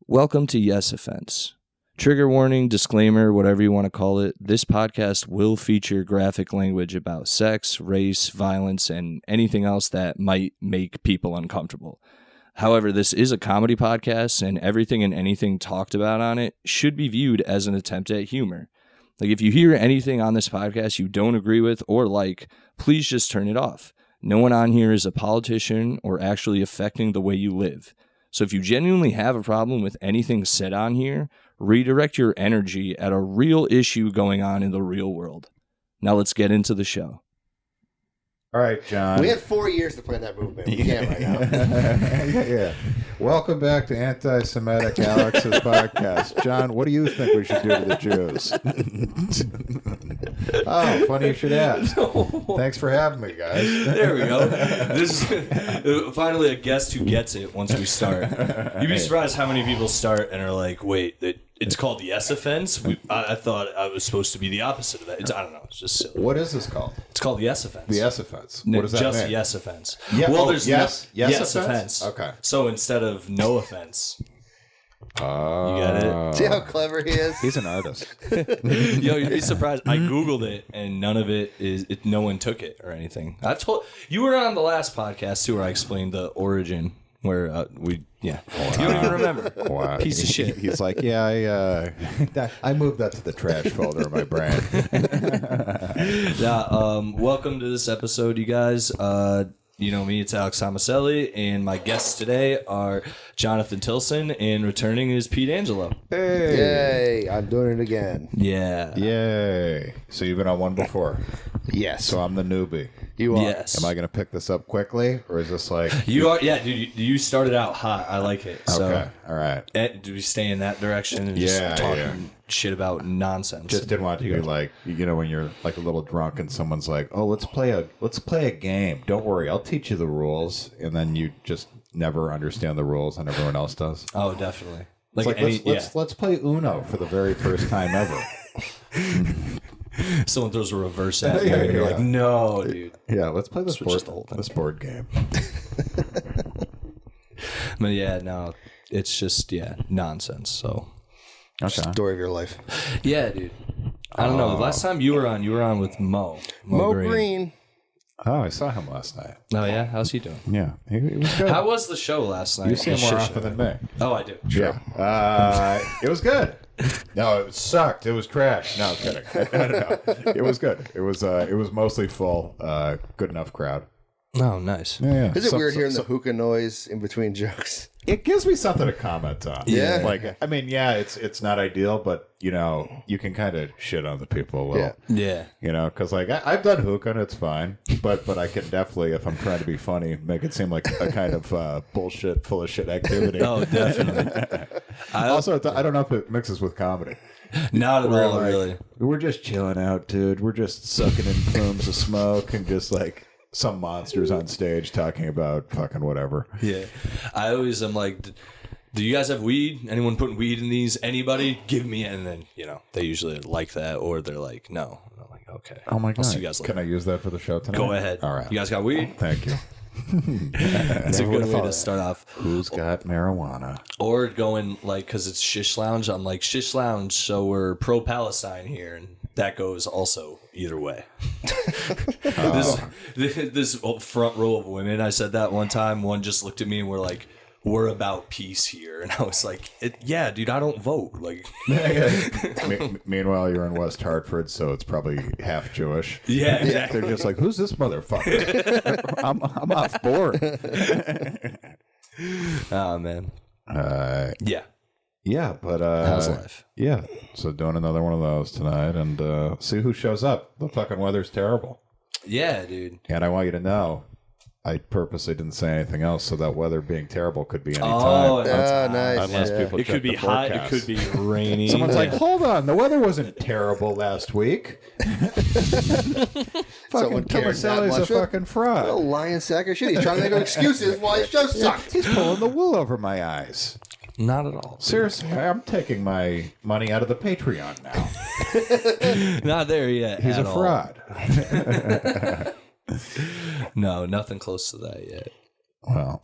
Welcome to Yes Offense. Trigger warning, disclaimer, whatever you want to call it, this podcast will feature graphic language about sex, race, violence, and anything else that might make people uncomfortable. However, this is a comedy podcast, and everything and anything talked about on it should be viewed as an attempt at humor. Like, if you hear anything on this podcast you don't agree with or like, please just turn it off. No one on here is a politician or actually affecting the way you live. So if you genuinely have a problem with anything said on here, redirect your energy at a real issue going on in the real world. Now let's get into the show. All right, John. We had 4 years to plan that movement. We can't right now. yeah. Welcome back to Anti-Semitic Alex's podcast. John, what do you think we should do to the Jews? Oh, funny you should ask. No. Thanks for having me, guys. There we go. This is finally a guest who gets it once we start. You'd be surprised how many people start and are like, wait, it's called the Yes Offense? I thought I was supposed to be the opposite of that. I don't know. It's just silly. What is this called? It's called the Yes Offense. The Yes Offense. What does that mean? Just Yes Offense. Yeah. Well, there's yes Yes offense? Offense. Okay. So instead of no offense. You got it? See how clever he is? He's an artist. Yo, you'd be surprised. I Googled it, and none of it is. No one took it or anything. I've told you were on the last podcast too, where I explained the origin. Where you don't even remember. Wow. Piece of shit. He's like, yeah, I moved that to the trash folder of my brain. Welcome to this episode, you guys. You know me, it's Alex Tomaselli, and my guests today are Jonathan Tillson, and returning is Pete Angelo. Hey. Yay, I'm doing it again. Yeah. Yay. So you've been on one before. Yes. So I'm the newbie. You are. Yes. Am I going to pick this up quickly, or is this like... You are, yeah, dude, you started out hot. I like it. So, okay, all right. Do we stay in that direction and just talking shit about nonsense? Just didn't want to be like, you know, when you're like a little drunk and someone's like, oh, let's play a game. Don't worry, I'll teach you the rules. And then you just never understand the rules and everyone else does. Oh, definitely. Let's play Uno for the very first time ever. Someone throws a reverse at you, and you're like, no, dude. Yeah, let's play this board game. But yeah, no, it's just, nonsense, so. Okay. Story of your life. Yeah, dude. I don't know. The last time you were on with Mo Green. Oh, I saw him last night. Oh, yeah? How's he doing? Yeah, he was good. How was the show last night? You see him more often than me. Oh, I do. Sure. Yeah. It was good. No, it sucked. It was trash. No, I'm kidding. No. It was good. It was mostly full. Good enough crowd. Oh, nice. Yeah. Is it weird hearing the hookah noise in between jokes? It gives me something to comment on. Yeah. Like, I mean, yeah, it's not ideal, but, you know, you can kind of shit on the people a little. Yeah. You know, because, like, I've done hookah and it's fine, but I can definitely, if I'm trying to be funny, make it seem like a kind of bullshit, full of shit activity. Oh, definitely. Also, I don't know if it mixes with comedy. Not at all, really. We're just chilling out, dude. We're just sucking in plumes of smoke and just, like, some monsters on stage talking about fucking whatever. Yeah. I always am like, do you guys have weed? Anyone putting weed in these? Anybody? Give me it. And then, you know, they usually like that, or they're like, no. And I'm like, okay. Oh my God. I'll see you guys later. Can I use that for the show tonight? Go ahead. All right. You guys got weed? Thank you. That's a good way to start off. Who's got marijuana? Or going, like, because it's Shish Lounge, I'm like, Shish Lounge, so we're pro-Palestine here, and that goes also either way. This front row of women, I said that one time, one just looked at me and were like, we're about peace here. And I was like, yeah, dude, I don't vote. Like, Meanwhile, you're in West Hartford, so it's probably half Jewish. Yeah, exactly. They're just like, who's this motherfucker? I'm off board. Oh, man. Yeah. Yeah, but how's life? Yeah, so doing another one of those tonight, and see who shows up. The fucking weather's terrible. Yeah, dude. And I want you to know, I purposely didn't say anything else, so that weather being terrible could be any Oh, time. Nice. Unless people It check could be the hot. forecast. It could be rainy. Someone's like, hold on, the weather wasn't terrible last week. Fucking Tomaselli's a fucking fraud. Oh, lying sack of shit. He's trying to make excuses why his show sucked. He's pulling the wool over my eyes. Not at all. Seriously, I'm taking my money out of the Patreon now. Not there yet. He's at a all. fraud. No, nothing close to that yet. Well,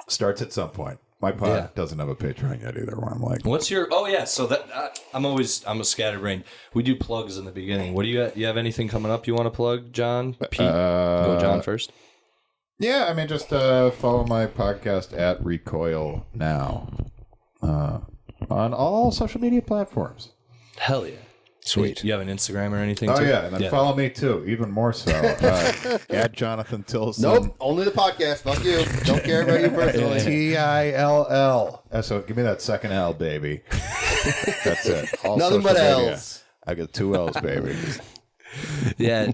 starts at some point. My pod doesn't have a Patreon yet either. Where I'm like, what's your? Oh yeah, so that I'm a scatterbrained. We do plugs in the beginning. What do you have anything coming up you want to plug, John? Pete, go John first. Yeah, I mean, just follow my podcast at Recoil Now on all social media platforms. Hell yeah. Sweet. You have an Instagram or anything? Oh, too? yeah, and then follow me, too, even more so. At Jonathan Tillson. Nope, only the podcast. Fuck you. Don't care about you personally. Till. So give me that second L, baby. That's it. All Nothing but social media. L's. I got 2 L's, baby. Yeah.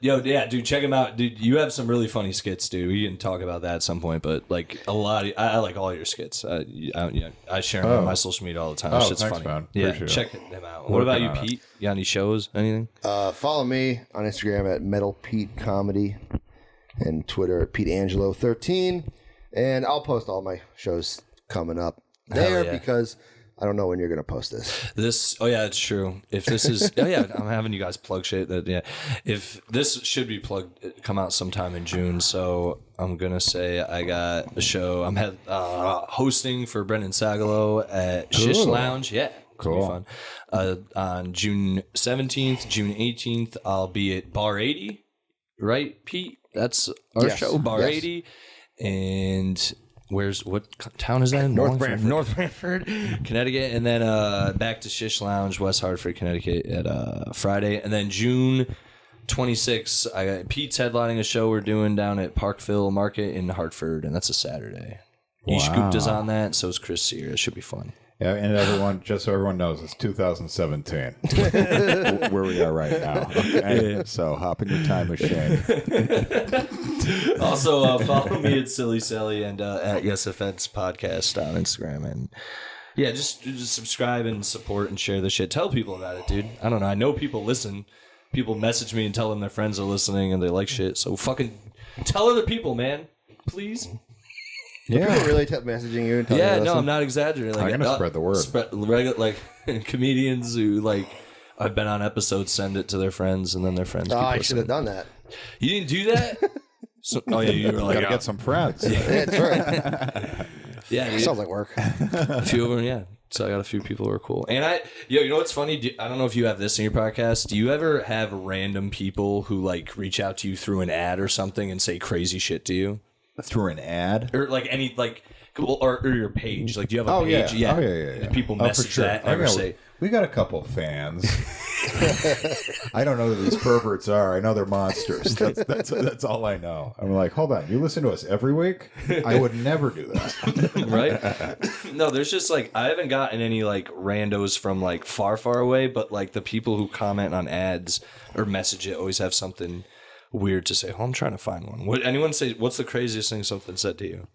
Dude, check him out. Dude, you have some really funny skits, dude. We can talk about that at some point, but like a lot of, I like all your skits. I share them on my social media all the time. It's thanks, funny. man. Yeah, Appreciate check them out. What about you, Pete? You got any shows? Anything? Follow me on Instagram at Metal Pete Comedy and Twitter at Pete Angelo 13. And I'll post all my shows coming up there because I don't know when you're going to post this. It's true. If this is, I'm having you guys plug shit. If this should be plugged, come out sometime in June. So I'm going to say I got a show. I'm hosting for Brendan Sagalow at Shish Lounge. Yeah. Cool. It'll be fun. On June 17th, June 18th, I'll be at Bar 80. Right, Pete? That's our show, Bar 80. And... what town is that in? North Branford. North Branford, Connecticut. And then back to Shish Lounge, West Hartford, Connecticut at Friday. And then June 26th, Pete's headlining a show we're doing down at Parkville Market in Hartford, and that's a Saturday. Wow. Scooped is on that, so is Chris Sear. It should be fun. Yeah, and everyone, just so everyone knows, it's 2017, where we are right now. Okay? Yeah. So hop in your time machine. Also, follow me at Silly Sally and at Yes Offense Podcast on Instagram. And yeah, just subscribe and support and share the shit. Tell people about it, dude. I don't know. I know people listen. People message me and tell them their friends are listening and they like shit. So fucking tell other people, man. Please. Yeah. People really messaging you and telling you to listen? I'm not exaggerating. Like, I'm going to spread the word. Like comedians who like I've been on episodes send it to their friends and then their friends. I should have done that. You didn't do that? You were like, gotta get some friends. Yeah, that's right. Yeah, sounds like work. A few of them, yeah. So I got a few people who are cool. And you know what's funny? I don't know if you have this in your podcast. Do you ever have random people who like reach out to you through an ad or something and say crazy shit to you? Through an ad? Or like any, like, or your page. Like, do you have a page? Yeah. Oh, yeah. People message that and say... We got a couple fans. I don't know who these perverts are. I know they're monsters. That's all I know. I'm like, hold on. You listen to us every week? I would never do that. Right? No, there's just like, I haven't gotten any like randos from like far, far away, but like the people who comment on ads or message it always have something weird to say. Oh, I'm trying to find one. What anyone say? What's the craziest thing something said to you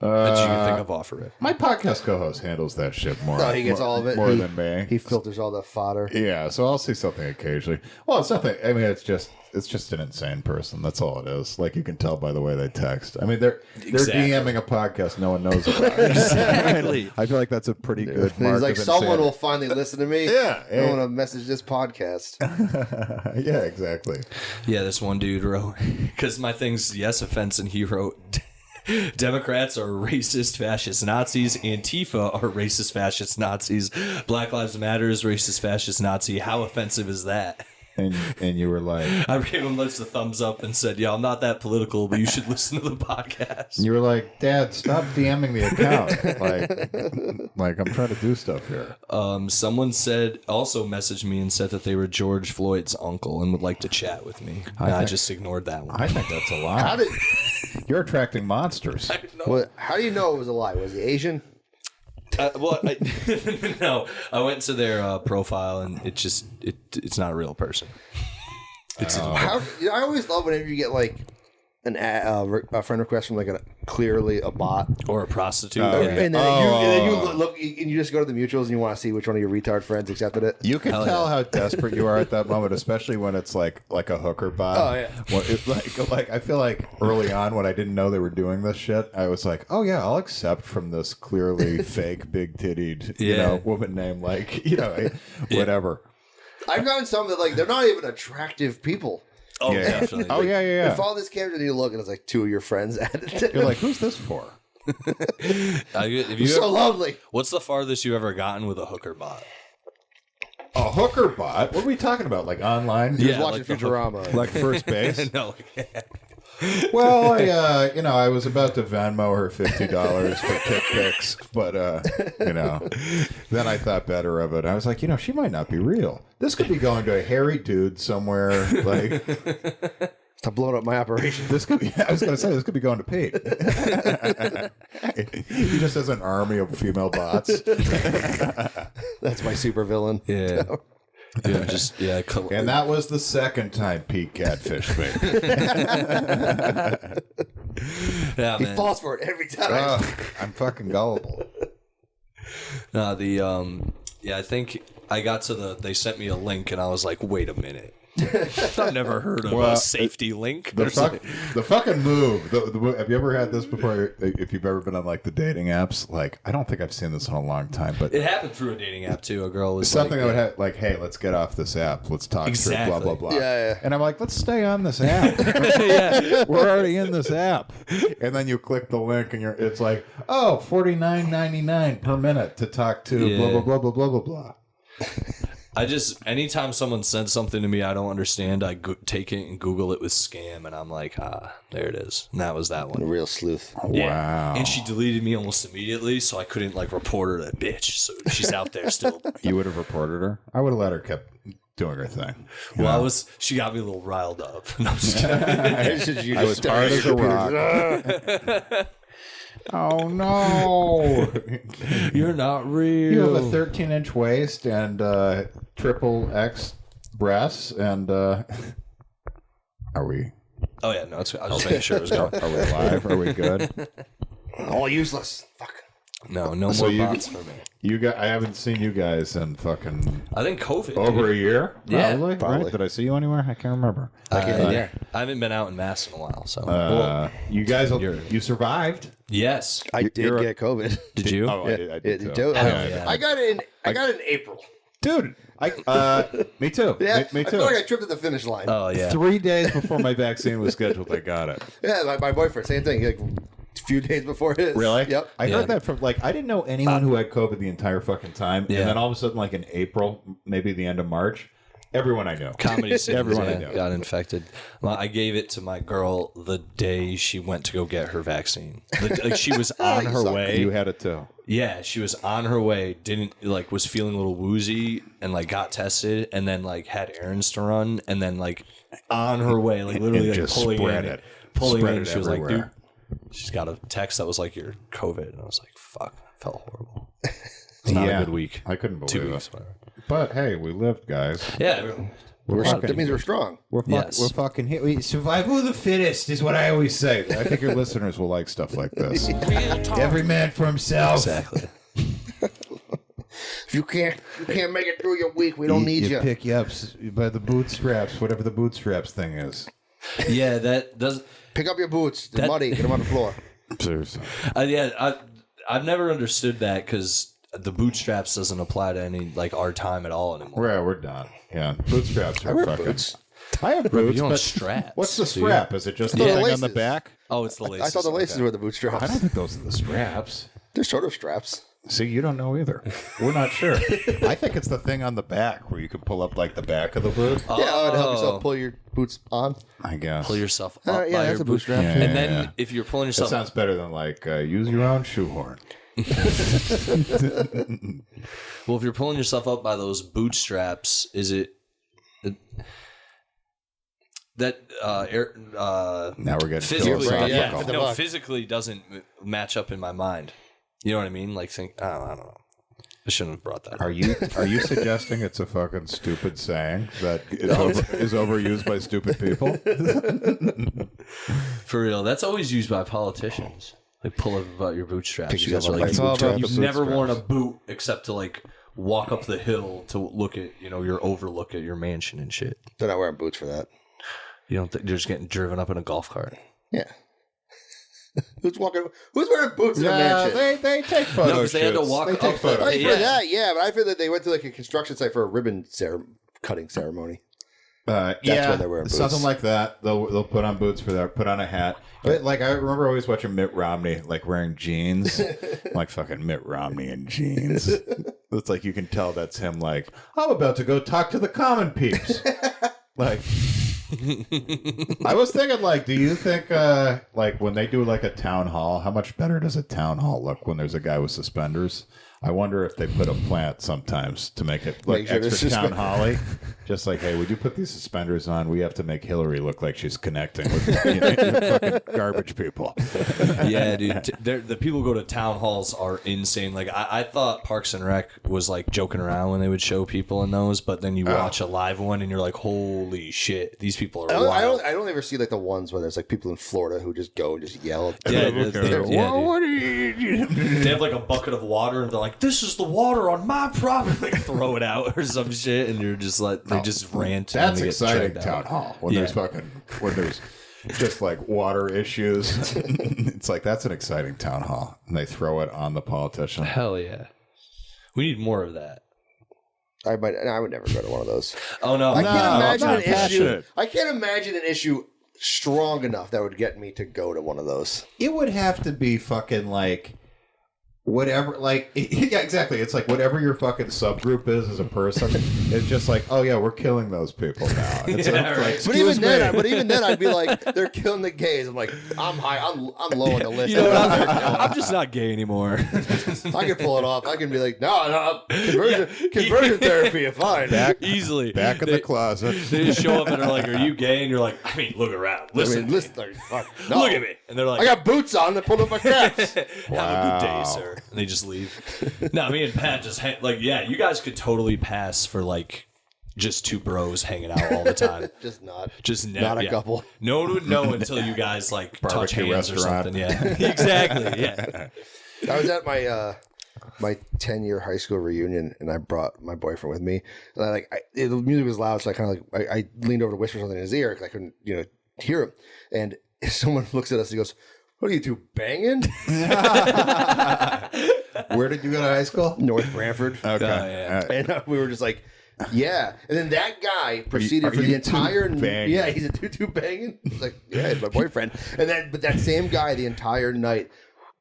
that you can think of off of it? My podcast co-host handles that shit more. No, he gets all of it more than me. He filters all the fodder. Yeah, so I'll see something occasionally. Well, it's nothing. I mean, it's just an insane person. That's all it is. Like you can tell by the way they text. I mean, they're DMing a podcast no one knows about. Exactly. I feel like that's a pretty good mark. He's like, of someone will finally listen to me. Yeah, I want to message this podcast. Yeah, exactly. Yeah, this one dude wrote, because my thing's Yes Offense, and he wrote, Democrats are racist, fascist Nazis. Antifa are racist, fascist Nazis. Black Lives Matter is racist, fascist Nazi. How offensive is that? And you were like... I gave him just a thumbs up and said, yeah, I'm not that political, but you should listen to the podcast. You were like, Dad, stop DMing the account. Like I'm trying to do stuff here. Someone also messaged me and said that they were George Floyd's uncle and would like to chat with me. I just ignored that one. I think that's a lie. You're attracting monsters. How do you know it was a lie? Was he Asian? No, I went to their profile and it's not a real person. I always love whenever you get like a friend request from like clearly a bot or a prostitute, and then you look and you just go to the mutuals and you want to see which one of your retard friends accepted it. You can tell how desperate you are at that moment, especially when it's like a hooker bot. Oh yeah. Well, it's like I feel like early on when I didn't know they were doing this shit, I was like, oh yeah, I'll accept from this clearly fake big tittied woman named whatever. I've gotten some that like they're not even attractive people. Oh, yeah, definitely. Oh, yeah. You follow this camera and you look and it's like two of your friends added. You're like, who's this for? You're so lovely. What's the farthest you ever gotten with a hooker bot? A hooker bot? What are we talking about? Like online? He was watching Futurama. Like first base? No. Well, I was about to Venmo her $50 for kick pics, but then I thought better of it. I was like, she might not be real. This could be going to a hairy dude somewhere. Like, stop blowing up my operation. this could be. I was going to say this could be going to Pete. He just has an army of female bots. That's my super villain. Yeah. And that was the second time Pete catfished me. Yeah, He man. falls for it every time. I'm fucking gullible. I think I got to they sent me a link and I was like, wait a minute. I've never heard of a safety link. The fucking move. Have you ever had this before? If you've ever been on like the dating apps, like I don't think I've seen this in a long time, but it happened through a dating app too. A girl was something I would have like, hey, let's get off this app. Let's talk through blah blah blah. Yeah. And I'm like, let's stay on this app. We're already in this app. And then you click the link, and it's like, oh, $49.99 per minute to talk to blah blah blah blah blah blah blah. Anytime someone sends something to me I don't understand, I take it and Google it with scam, and I'm like, there it is. And that was that one. A real sleuth. Yeah. Wow. And she deleted me almost immediately, so I couldn't report her that bitch. So she's out there still. You would have reported her? I would have let her keep doing her thing. Well, she got me a little riled up. No, I'm just kidding. I was hard as a rock. Oh no! You're not real. You have a 13-inch waist and triple X breasts, and are we? Oh yeah, no. I was just making sure it was going. Are we alive? Are we good? All useless. Fuck. No more bots for me. I haven't seen you guys in fucking. I think COVID. Over a year? Yeah, probably. Right? Did I see you anywhere? I can't remember. Yeah. I haven't been out in mass in a while, so. You guys, you survived. Yes. I did get COVID. Did you? Oh, I did too. I got it in April. Dude, me too. Yeah, me I too. feel like I tripped at the finish line. Oh yeah. 3 days before my vaccine was scheduled, I got it. Yeah, my boyfriend, same thing. Like a few days before his. Really? Yep. I heard that from I didn't know anyone who had COVID the entire fucking time, and then all of a sudden, in April, maybe the end of March, everyone I know, Comedy City, everyone I know got infected. Well, I gave it to my girl the day she went to go get her vaccine. She was on her way. You had it too. Yeah, she was on her way. Was feeling a little woozy and got tested, and then had errands to run, and then on her way, literally just pulling spread in, it. pulling Spread in. it She was like, everywhere. dude, she's got a text that was you're COVID, and I was like, fuck, I felt horrible. It's not a good week. I couldn't believe 2 it. weeks, whatever. But hey, we lived, guys. Yeah. That means we're strong. We're fucking hit. Survival of the fittest is what I always say. I think your listeners will like stuff like this. Every man for himself. Exactly. If you can't make it through your week, we don't need you. Pick you up by the bootstraps, whatever the bootstraps thing is. Yeah, that does. Pick up your boots. They're muddy. Get them on the floor. Seriously. I've never understood that because the bootstraps doesn't apply to any our time at all anymore. We're done. Yeah, bootstraps are fucking. Boots. I have boots. You don't but straps. what's the strap? Is it just the the thing on laces. the back? Oh, it's the laces. I thought the laces were the bootstraps. I don't think those are the straps. They're sort of straps. See, you don't know either. We're not sure. I think it's the thing on the back where you can pull up the back of the boot. Yeah, to help yourself pull your boots on. I guess. Pull yourself up Yeah, by that's your a bootstrap. boot. Yeah, And then yeah. if you're pulling That yourself sounds better than use your own shoehorn. well, if you're pulling yourself up by those bootstraps, is it that Now we're getting physically? philosophical. No, physically doesn't match up in my mind. You know what I mean? I don't know. I shouldn't have brought that up. Are you suggesting it's a fucking stupid saying that is overused by stupid people? For real, that's always used by politicians. Pull up about your bootstraps. You guys are You've never worn a boot except to walk up the hill to look at your overlook at your mansion and shit. They're not wearing boots for that. You don't think they're just getting driven up in a golf cart? Yeah. Who's wearing boots in a mansion? They take photos. No, because they had to walk up. For that, yeah, but I feel that they went to a construction site for a ribbon cutting ceremony. yeah, when they're wearing boots. something like that. They'll put on boots for that, put on a hat. But like I remember always watching Mitt Romney like wearing jeans, like fucking Mitt Romney in jeans. It's like you can tell that's him. Like I'm about to go talk to the common peeps. Like I was thinking, like, do you think like when they do like a town hall, how much better does a town hall look when there's a guy with suspenders? I wonder if they put a plant sometimes to make it look extra town hall-y. Just like, hey, would you put these suspenders on? We have to make Hillary look like she's connecting with fucking garbage people. Yeah, dude. The people who go to town halls are insane. Like, I thought Parks and Rec was like joking around when they would show people in those, but then you watch a live one and you're like, holy shit, these people are wild. I don't ever see like the ones where there's like people in Florida who just go and just yell. Yeah, what are you? They have like a bucket of water and they're like, this is the water on my property. Like, throw it out or some shit, and you're just like, they just rant. That's and exciting, town hall. When there's just like water issues. It's like, that's an exciting town hall. And they throw it on the politician. Hell yeah. We need more of that. I would never go to one of those. Oh, no. I can't imagine an issue. passionate. I can't imagine an issue strong enough that would get me to go to one of those. It would have to be fucking like whatever, like, yeah, exactly. It's like whatever your fucking subgroup is as a person. It's just like, oh yeah, we're killing those people now. It's like, but even then, I'd be like, they're killing the gays. I'm like, I'm high. I'm low on the list. You know what, I'm just not gay anymore. I can pull it off. I can be like, no, conversion therapy, fine. Easily. Back in the closet. They just show up and they're like, are you gay? And you're like, I mean, look around. Listen. Fuck. No. Look at me. And they're like, I got boots on that pulled up my caps. Have a good day, sir. And they just leave. No, me and Pat just like, yeah, you guys could totally pass for like just two bros hanging out all the time. Just not a couple. No one would know until you guys like touch Barbecue hands restaurant. or something. Yeah, exactly. Yeah. I was at my 10-year high school reunion, and I brought my boyfriend with me. And the music was loud, so I kind of like I leaned over to whisper something in his ear because I couldn't hear him. And someone looks at us, and he goes, "What are you two banging?" Where did you go to high school? North Branford. Okay. Yeah. And we were just like, yeah. And then that guy proceeded for the entire night. Yeah, he's a tutu banging. I was like, yeah, he's my boyfriend. But that same guy the entire night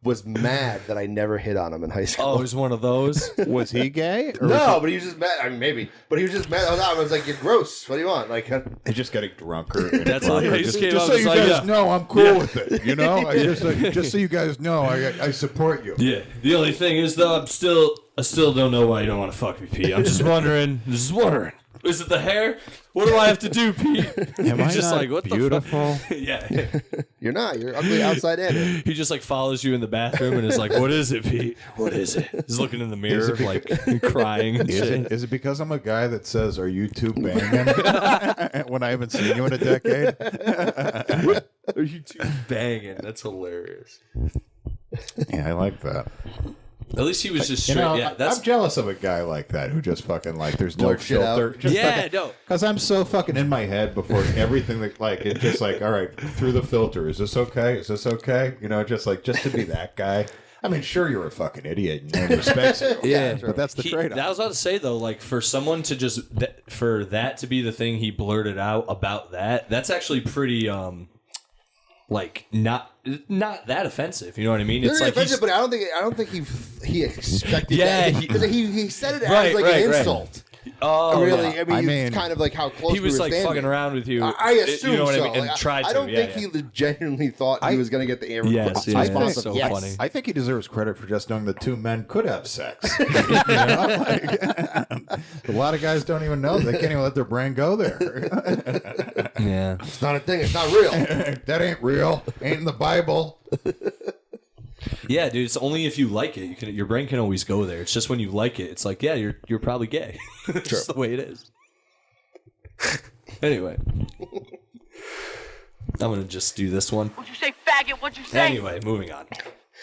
was mad that I never hit on him in high school. Oh, it was one of those. Was he gay? Or No, but he was just mad. I mean, maybe. But he was just mad. I was like, you're gross. What do you want? Like, he's just getting drunker. That's all. He just came just out so and you was like, guys yeah. know, I'm cool with it. You know, just so you guys know, I support you. Yeah. The only thing is, though, I still don't know why you don't want to fuck me, Pete. I'm just wondering. Is it the hair? What do I have to do, Pete? Am I just not like, what beautiful? The fuck? Yeah. you're not. You're ugly outside and in. He just like follows you in the bathroom and is like, what is it, Pete? What is it? He's looking in the mirror, like crying and shit. Is it because I'm a guy that says, "Are you two banging?" when I haven't seen you in a decade? Are you two banging? That's hilarious. Yeah, I like that. At least he was just straight. I'm jealous of a guy like that who just fucking like there's no filter. No. Because I'm so fucking in my head before everything that like it's just like, all right, through the filter. Is this okay? Is this okay? Just to be that guy. I mean, sure, you're a fucking idiot and no one respects you. Yeah, but that's the trade-off. I was about to say though, like for someone to just for that to be the thing he blurted out about that's actually pretty like not that offensive. You know what I mean? It's like offensive, but I don't think he expected that. Because he said it as like an insult. Oh, really? yeah. I mean, it's kind of like how close he was like standing. Fucking around with you. I assume you know what so. I mean? And like, tried to. I don't think he genuinely thought he was going to get the response. That's so funny. I think he deserves credit for just knowing the two men could have sex. A lot of guys don't even know. They can't even let their brain go there. Yeah, it's not a thing. It's not real. That ain't real. Ain't in the Bible. Yeah, dude. It's only if you like it. Your brain can always go there. It's just when you like it, it's like, yeah, you're probably gay. It's just the way it is. Anyway, I'm gonna just do this one. What'd you say, faggot? What'd you say? Anyway, moving on.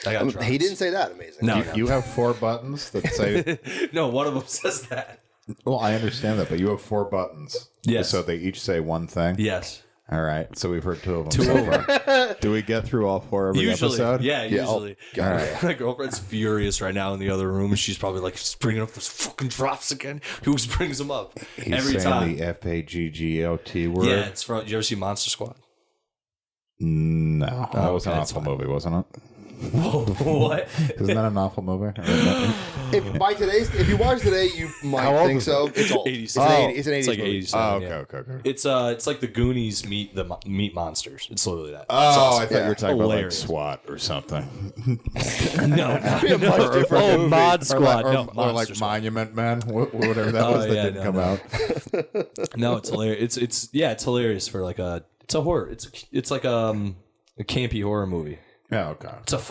I got drugs. He didn't say that. Amazing. No, You have 4 buttons that say. No, one of them says that. Well, I understand that, but you have 4 buttons. Yes. So they each say one thing. Yes. All right, so we've heard 2 of them. Two so of far. Do we get through all 4 every episode? Yeah, usually. got it. My girlfriend's furious right now in the other room, and she's probably like, just bringing up those fucking drops again. Who brings them up He's every saying time? the FAGGOT word. Yeah, it's from. You ever see Monster Squad? No, that was an okay, awful movie, wasn't it? Whoa, what? Isn't that an awful movie? If you watch today, you might think so. It's old. 80s. It's an 80s like movie. 80s. Oh, yeah. okay. It's like the Goonies meet monsters. It's literally that. Oh, I thought you were talking Hilarious. about like SWAT or something. No, Or Mod Squad. Or, No, or Monster like Squad. Monument Man, whatever that was that yeah, didn't come out. No, it's hilarious. It's hilarious for like it's a horror. It's like a campy horror movie. Yeah, okay.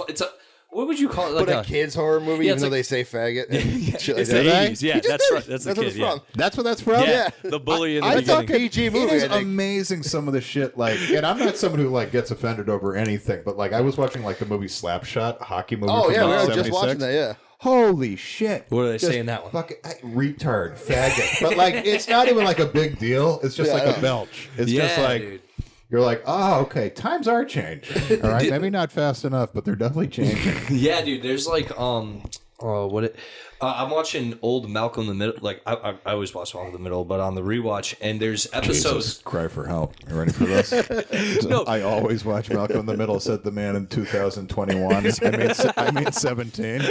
It's a what would you call it? Like But a kid's horror movie, Yeah, even it's though like- they say faggot. And shit like It's the that. 80s. Yeah, He just that's did. right. That's the what kid. it's Yeah. from. That's what that's from? Yeah, the bully in the I thought beginning. PG It movie. is I think. amazing some of the shit like, and I'm not someone who like gets offended over anything, but like I was watching like the movie Slapshot, a hockey movie. Oh from yeah, we like were just 76. watching that. Yeah. Holy shit! What do they Just say in that one? Fucking retard, faggot. But like, it's not even like a big deal. It's just Yeah, like I a know. belch. It's just Yeah, like dude. you're like, oh, okay, times are changing. All right, maybe not fast enough, but they're definitely changing. Yeah, dude. There's like I'm watching old Malcolm in the Middle. Like I always watch Malcolm in the Middle, but on the rewatch, and there's episodes. Jesus, cry for help. You ready for this? No. I always watch Malcolm in the Middle, said the man in 2021. I mean 17.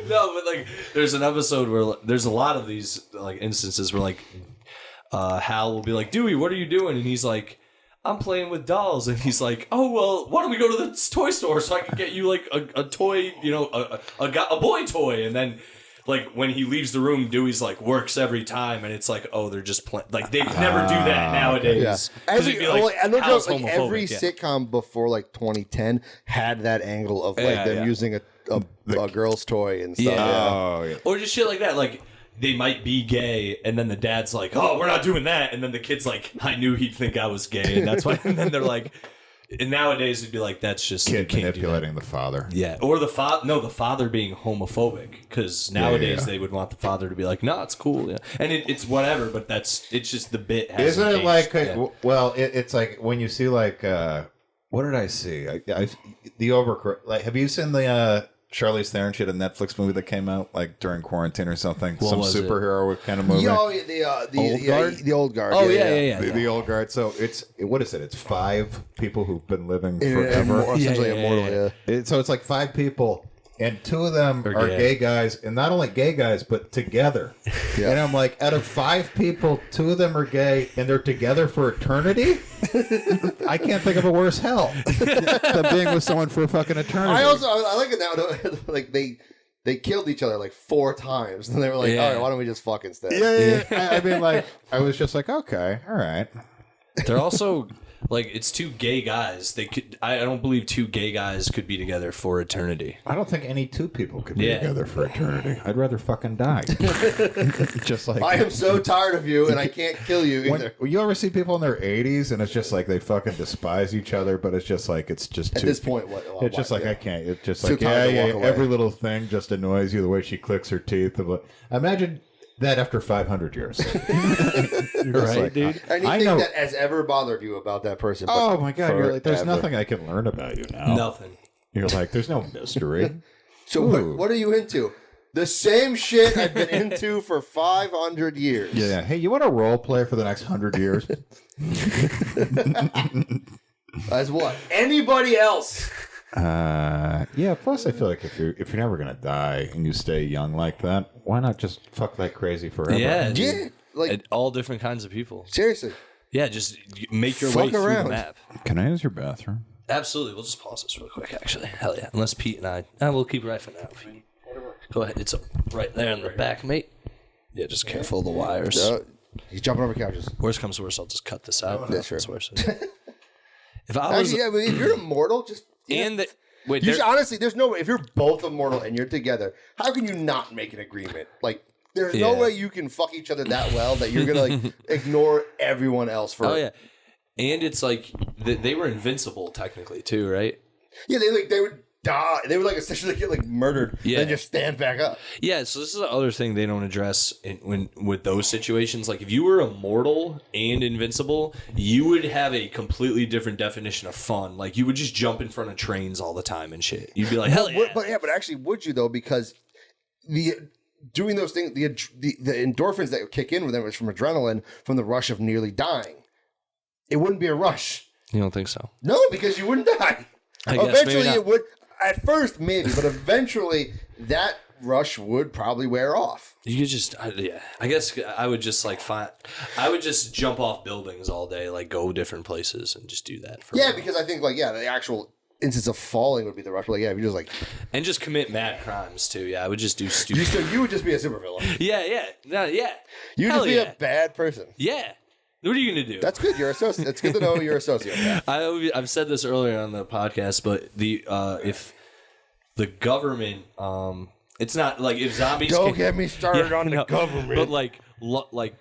No, but like there's an episode where like, there's a lot of these like instances where like Hal will be like, Dewey, what are you doing? And he's like, I'm playing with dolls. And he's like, oh, well, why don't we go to the toy store so I can get you like a toy, you know, a boy toy. And then like when he leaves the room, Dewey's like works every time. And it's like, oh, they're just playing. Like they could never do that nowadays. Yeah. 'Cause Every, it'd be like, I know Hal's like every homophobic, yeah. sitcom before like 2010 had that angle of like Yeah, them yeah. using a girl's toy and stuff. Yeah. Yeah. Oh, yeah. Or just shit like that. Like, they might be gay, and then the dad's like, oh, we're not doing that. And then the kid's like, I knew he'd think I was gay. And that's why. And then they're like, and nowadays it'd be like, that's just. you Kid can't do that. manipulating the father. Yeah. Or the father being homophobic. Because nowadays yeah. they would want the father to be like, no, it's cool. Yeah. And it's whatever, but it's just the bit. Hasn't Isn't it changed. like, Yeah. well, it's like when you see like, what did I see? The over, like, have you seen the Charlize Theron shit, a Netflix movie that came out like during quarantine or something? What Some was it? superhero kind of movie. Yo, Old Guard? the old guard. Oh, yeah. The old guard. So it's what is it? It's 5 people who've been living Yeah, forever. essentially Yeah, immortal. yeah. Yeah. So it's like 5 people, and 2 of them are gay. gay guys, and not only gay guys, but together. Yeah. And I'm like, out of 5 people, 2 of them are gay, and they're together for eternity. I can't think of a worse hell than being with someone for a fucking eternity. I like it now. Like they killed each other like 4 times, and they were like, Yeah. all right, why don't we just fuck instead? Yeah. I mean, like, I was just like, okay, all right. They're also like, it's 2 gay guys. I don't believe 2 gay guys could be together for eternity. I don't think any 2 people could be Yeah. together for eternity. I'd rather fucking die. Just like I am so tired of you, and I can't kill you either. when you ever see people in their 80s and it's just like they fucking despise each other, but it's just like it's just At too, this point, it's just like yeah. I can't. It's just Too like tired to yeah, walk away. every little thing just annoys you. The way she clicks her teeth. Imagine that after 500 years. You're just Right, like, dude? I Anything know. that has ever bothered you about that person? but Oh my god! You're like, there's forever. nothing I can learn about you now. Nothing. You're like, there's no mystery. So Ooh. what are you into? The same shit I've been into for 500 years. Yeah. Hey, you want to role play for the next 100 years? As what? Anybody else? Yeah. Plus, I feel like if you're never gonna die and you stay young like that, why not just fuck like crazy forever? Yeah. dude. Yeah, like And all different kinds of people. seriously. Yeah, just make your Fuck way through around. the map. Can I use your bathroom? Absolutely. We'll just pause this real quick, actually. Hell yeah. Unless Pete and I... we'll keep it right for now. Go ahead. It's right there in the back, mate. Yeah, just careful of the wires. He's jumping over couches. Worst comes to worst, I'll just cut this out. Yeah, sure. That's worse. If I was... Actually, yeah, but if you're immortal, just and the... Wait, you there- should, honestly, there's no way. If you're both immortal and you're together, how can you not make an agreement? Like, there's no Yeah. way you can fuck each other that well that you're gonna like ignore everyone else for. Oh, yeah. And it's like... They were invincible, technically, too, right? Yeah, they would die. They would like essentially get like murdered and then just stand back up. Yeah, so this is the other thing they don't address with those situations. Like if you were immortal and invincible, you would have a completely different definition of fun. Like you would just jump in front of trains all the time and shit. You'd be like, hell yeah. But actually, would you though? Because doing those things, the endorphins that kick in with them is from adrenaline, from the rush of nearly dying. It wouldn't be a rush. You don't think so? No, because you wouldn't die. Eventually, it would. At first, maybe, but eventually, that rush would probably wear off. You could just, I guess I would just like I would just jump off buildings all day, like go different places and just do that. Because I think the actual instance of falling would be the rush. But if you just and just commit mad crimes too. Yeah, I would just do stupid. You would just be a supervillain. Yeah. You'd just be a bad person. Yeah. What are you going to do? That's good. You're a sociopath. It's good to know you're a sociopath. I've said this earlier on the podcast, but if the government, it's not like if zombies. Don't get me started on the government. But like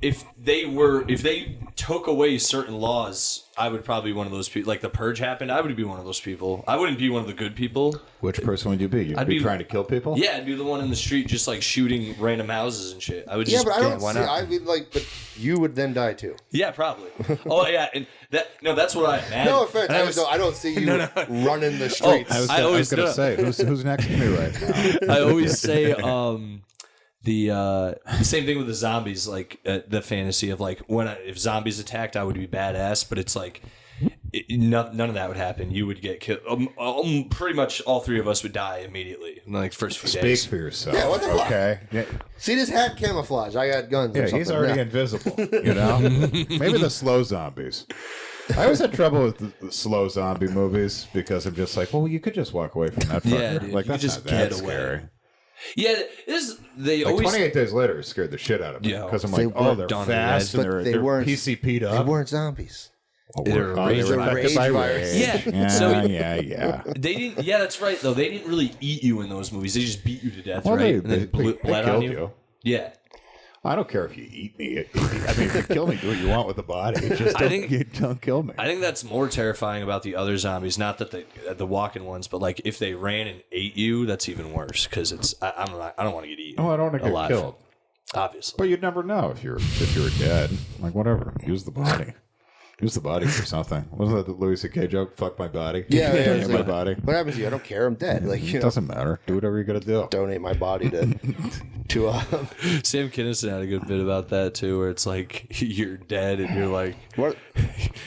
if they took away certain laws, I would probably be one of those people. Like the purge happened, I would be one of those people. I wouldn't be one of the good people. Which person would you be? You'd be trying to kill people? Yeah, I'd be the one in the street just like shooting random houses and shit. I would just but I don't see. I mean, but you would then die too. Yeah, probably. Oh yeah, and that's what I imagine. No offense, I don't see you running the streets. I was going to say, who's next to me right now? I always say the same thing with the zombies, like the fantasy of like if zombies attacked, I would be badass, but it's like none of that would happen. You would get killed. Pretty much all three of us would die immediately in like first few days. Speak for yourself. Yeah, what the fuck? Okay. Yeah. See this hat camouflage? I got guns. Yeah, he's already invisible. You know, maybe the slow zombies. I always had trouble with the slow zombie movies because I'm just like, well, you could just walk away from that fucker. Yeah, dude, like that's just not that get away. scary. Yeah, they always 28 Days Later scared the shit out of me because I'm like, they're fast and they're PCP'd up. They weren't zombies. They're rage virus. Yeah. They didn't. Yeah, that's right. Though they didn't really eat you in those movies. They just beat you to death, right? And then bled on you. Yeah. I don't care if you eat me. I mean, if you kill me, do what you want with the body. Just don't kill me. I think that's more terrifying about the other zombies. Not that the walking ones, but like if they ran and ate you, that's even worse because I don't want to get eaten. Oh, I don't want to get killed. Obviously, but you'd never know if you're dead. Like whatever, use the body. Use the body for something. Wasn't that the Louis C.K. joke? Fuck my body. Yeah, my body. What happens to you? I don't care. I'm dead. Like it doesn't matter. Do whatever you got to do. Donate my body to Sam Kinison had a good bit about that too, where it's like you're dead and you're like what?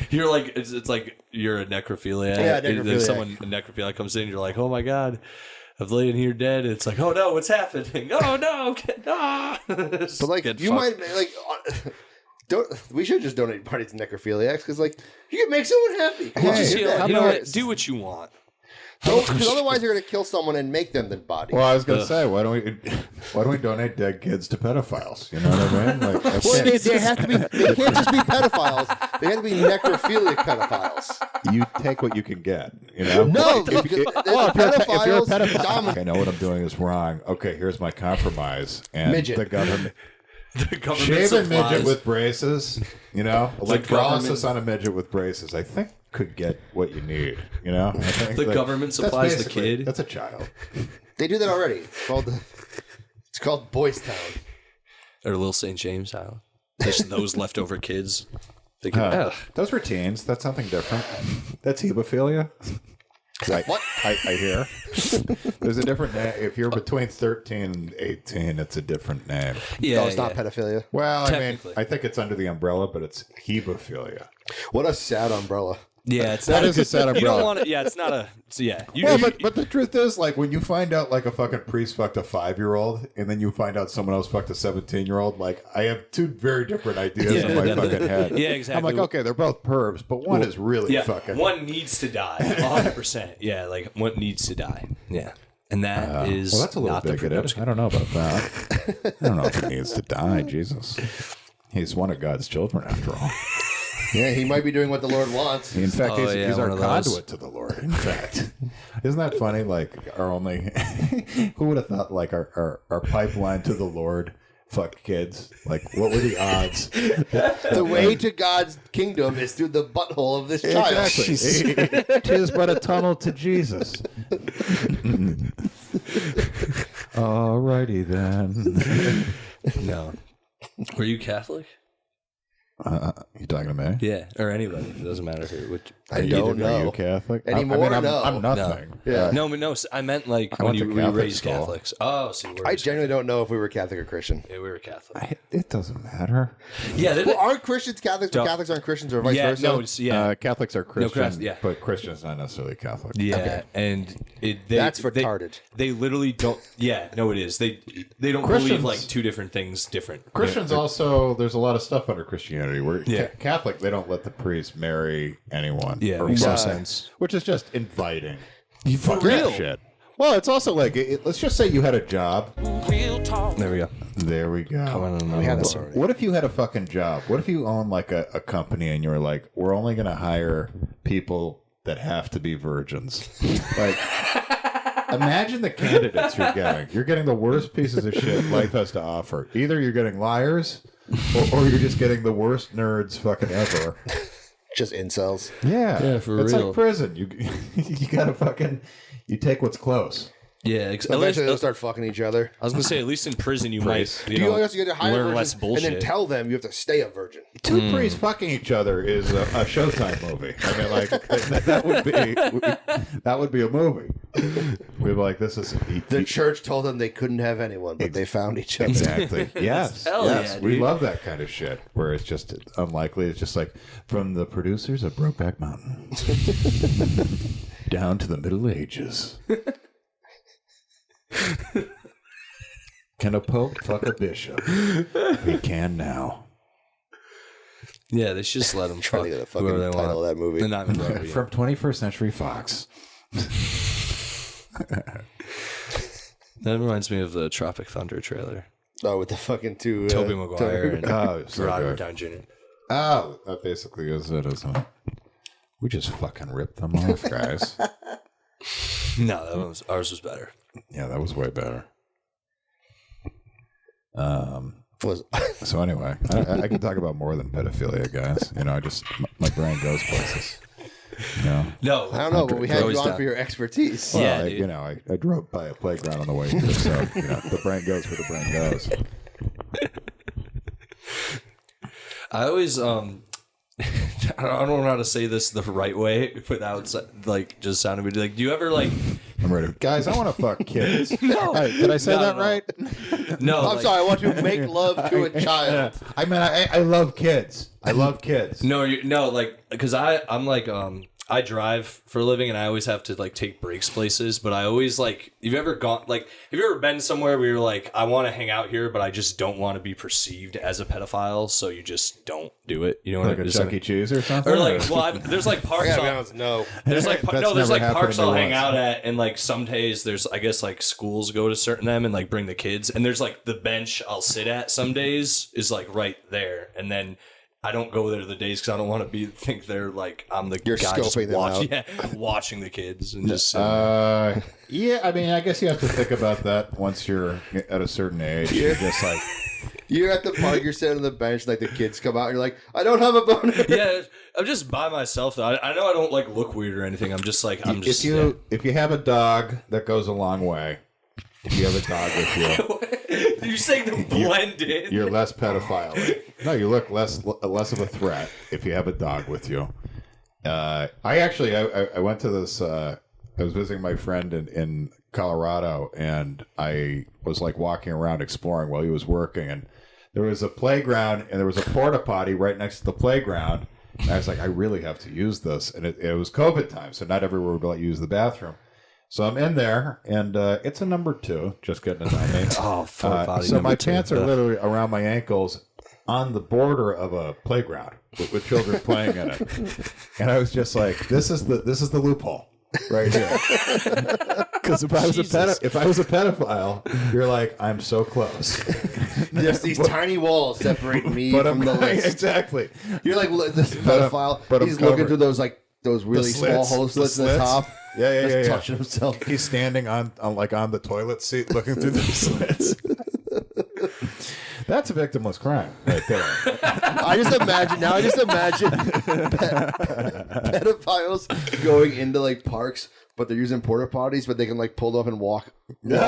You're like it's like you're a necrophiliac. Yeah, and then a necrophiliac comes in, and you're like, oh my god. I've laid here dead. It's like, oh no, what's happening? Oh no, but like you might like. We should just donate bodies to necrophiliacs because, like, you can make someone happy. You know what? Do what you want. Because otherwise, you're going to kill someone and make them the body. Well, I was going to say, why don't we donate dead kids to pedophiles? You know what I mean? Like, well, they have to be. They can't just be pedophiles. They have to be necrophiliac pedophiles. You take what you can get. You know? No, if you're a pedophile, I know what I'm doing is wrong. Okay, here's my compromise. And midget. The government shave a midget with braces, you know, like paralysis on a midget with braces. I think could get what you need, you know. I think the government supplies the kid. That's a child. They do that already. It's called Boys Town or Little St. James Island. Just those leftover kids. Those were teens. That's something different. That's hebophilia. What? I hear. There's a different name. If you're between 13 and 18, it's a different name. Yeah, it's not pedophilia. Well, I mean, I think it's under the umbrella, but it's hebophilia. What a sad umbrella. Yeah, that is a sad umbrella. You don't want it. Yeah, it's not a. Yeah. But the truth is, like, when you find out, like, a fucking priest fucked a 5-year-old, and then you find out someone else fucked a 17-year-old, like, I have two very different ideas in my fucking head. Yeah, exactly. I'm like, okay, they're both pervs, but one is really fucking. One needs to die, 100%. Yeah, like one needs to die. Yeah, and that is. Well, that's a little bigoted. I don't know about that. I don't know if he needs to die. Jesus, he's one of God's children, after all. Yeah, he might be doing what the Lord wants. In fact, he's our conduit to the Lord. In fact, isn't that funny? Like our only, who would have thought? Like our pipeline to the Lord fuck kids? Like, what were the odds? The way to God's kingdom is through the butthole of this child. Exactly. Tis but a tunnel to Jesus. Alrighty then. No. Were you Catholic? You talking to me? Yeah, or anybody. It doesn't matter who. Which, I don't Are you know. Catholic? Anymore? I'm No. nothing. Yeah. no, but no. I meant like I when went to you were Catholic raised school. Catholics. Oh, so you were. I raised genuinely don't know if we were Catholic or Christian. Catholic. Yeah, we were Catholic. It doesn't matter. Yeah, Well, aren't Christians Catholics, but Don't- Catholics aren't Christians, or vice yeah, versa? no, it's Catholics are Christian, yeah. but Christians not necessarily Catholic. yeah, Okay. and That's retarded. They literally don't. Yeah, no, it is. They don't Christians- believe like two different things. Different Christians also, there's a lot of stuff under Christianity where Yeah. Catholic, they don't let the priest marry anyone. Yeah, Or makes no fuck, sense. which is just inviting. For Fuck real? that shit. Well, it's also like, let's just say you had a job. There we go. There we go. We had this already. What if you had a fucking job? What if you own like a company and you were like, we're only going to hire people that have to be virgins? Like, imagine the candidates you're getting. You're getting the worst pieces of shit life has to offer. Either you're getting liars or you're just getting the worst nerds fucking ever. Just incels. Yeah. for it's real. like prison. You gotta fucking, you take what's close. Yeah, at Eventually least, they'll start fucking each other. I was gonna say at least in prison you Priest. might You also get to hire learn virgins less bullshit. and then tell them you have to stay a virgin. Two priests fucking each other is a Showtime movie. I mean, like that would be a movie. We'd be like, this is The church told them they couldn't have anyone, but they found each other. exactly. Yes, Hell yes, yeah, we dude. love that kind of shit where it's just unlikely. It's just like from the producers of Brokeback Mountain down to the Middle Ages. Can a pope fuck a bishop? We can now. Yeah, they should just let them Trying fuck to get the fucking whoever they title want. of that movie. They're not even wrote it yet. From 21st Century Fox. That reminds me of the Tropic Thunder trailer. Oh, with the fucking two... Tobey Maguire and Oh, so Robert good. Downey Jr. Oh, that basically is it, isn't it? We just fucking ripped them off, guys. No, ours was better. Yeah, that was way better. was So anyway, I can talk about more than pedophilia, guys. You know, my brain goes places. You know? No, I don't know, but we had Always you on done. for your expertise. Well, Yeah, I, dude. you know, I drove by a playground on the way here, so you know, the brain goes where the brain goes. I always I don't know how to say this the right way without like just sounding weird. Like, do you ever like? I'm ready, guys. I want to fuck kids. No. Hey, did I say No, that no. right? No, I'm like, sorry, I want to make love to a child. I mean, I love kids. I love kids. No, like because I'm like I drive for a living and I always have to like take breaks places, but I always like have you ever been somewhere where you're like I want to hang out here but I just don't want to be perceived as a pedophile, so you just don't do it. You know what Like I a mean? Chuck E. Cheese or something? Or like there's like I parks gotta be on, honest, no. there's like That's no there's never like happened parks to me I'll hang once. out at, and like some days there's I guess like schools go to certain them and like bring the kids, and there's like the bench I'll sit at some days is like right there, and then I don't go there the days because I don't want to think they're like I'm the You're guy just scoping them out. watching the kids and just yeah, I mean, I guess you have to think about that once you're at a certain age. You're just like, You're at the park, you're sitting on the bench, like the kids come out, and you're like, I don't have a boner. yeah, I'm just by myself though. I know I don't like look weird or anything. I'm just like if you have a dog, that goes a long way. If you have a dog with you, you saying to blend in. you're less pedophile. No, you look less of a threat if you have a dog with you. I went to this. I was visiting my friend in Colorado, and I was like walking around exploring while he was working, and there was a playground and there was a porta potty right next to the playground. And I was like, I really have to use this, and it was COVID time, so not everywhere would let you use the bathroom. So I'm in there, and it's a number 2, just getting to know me. Oh, fuck, body So my number 2. pants are literally around my ankles on the border of a playground with children playing in it. And I was just like, this is the loophole right here. Because if I was a pedophile, you're like, I'm so close. There's these tiny walls separating me But from I'm the list. exactly. You're like this pedophile. but I'm He's looking covered. through those really small hole slits in the top. Yeah. Just touching himself. He's standing on the toilet seat looking through the slits. That's a victimless crime right there. I just imagine pedophiles going into like parks, but they're using porta potties, but they can like pull up and walk. He's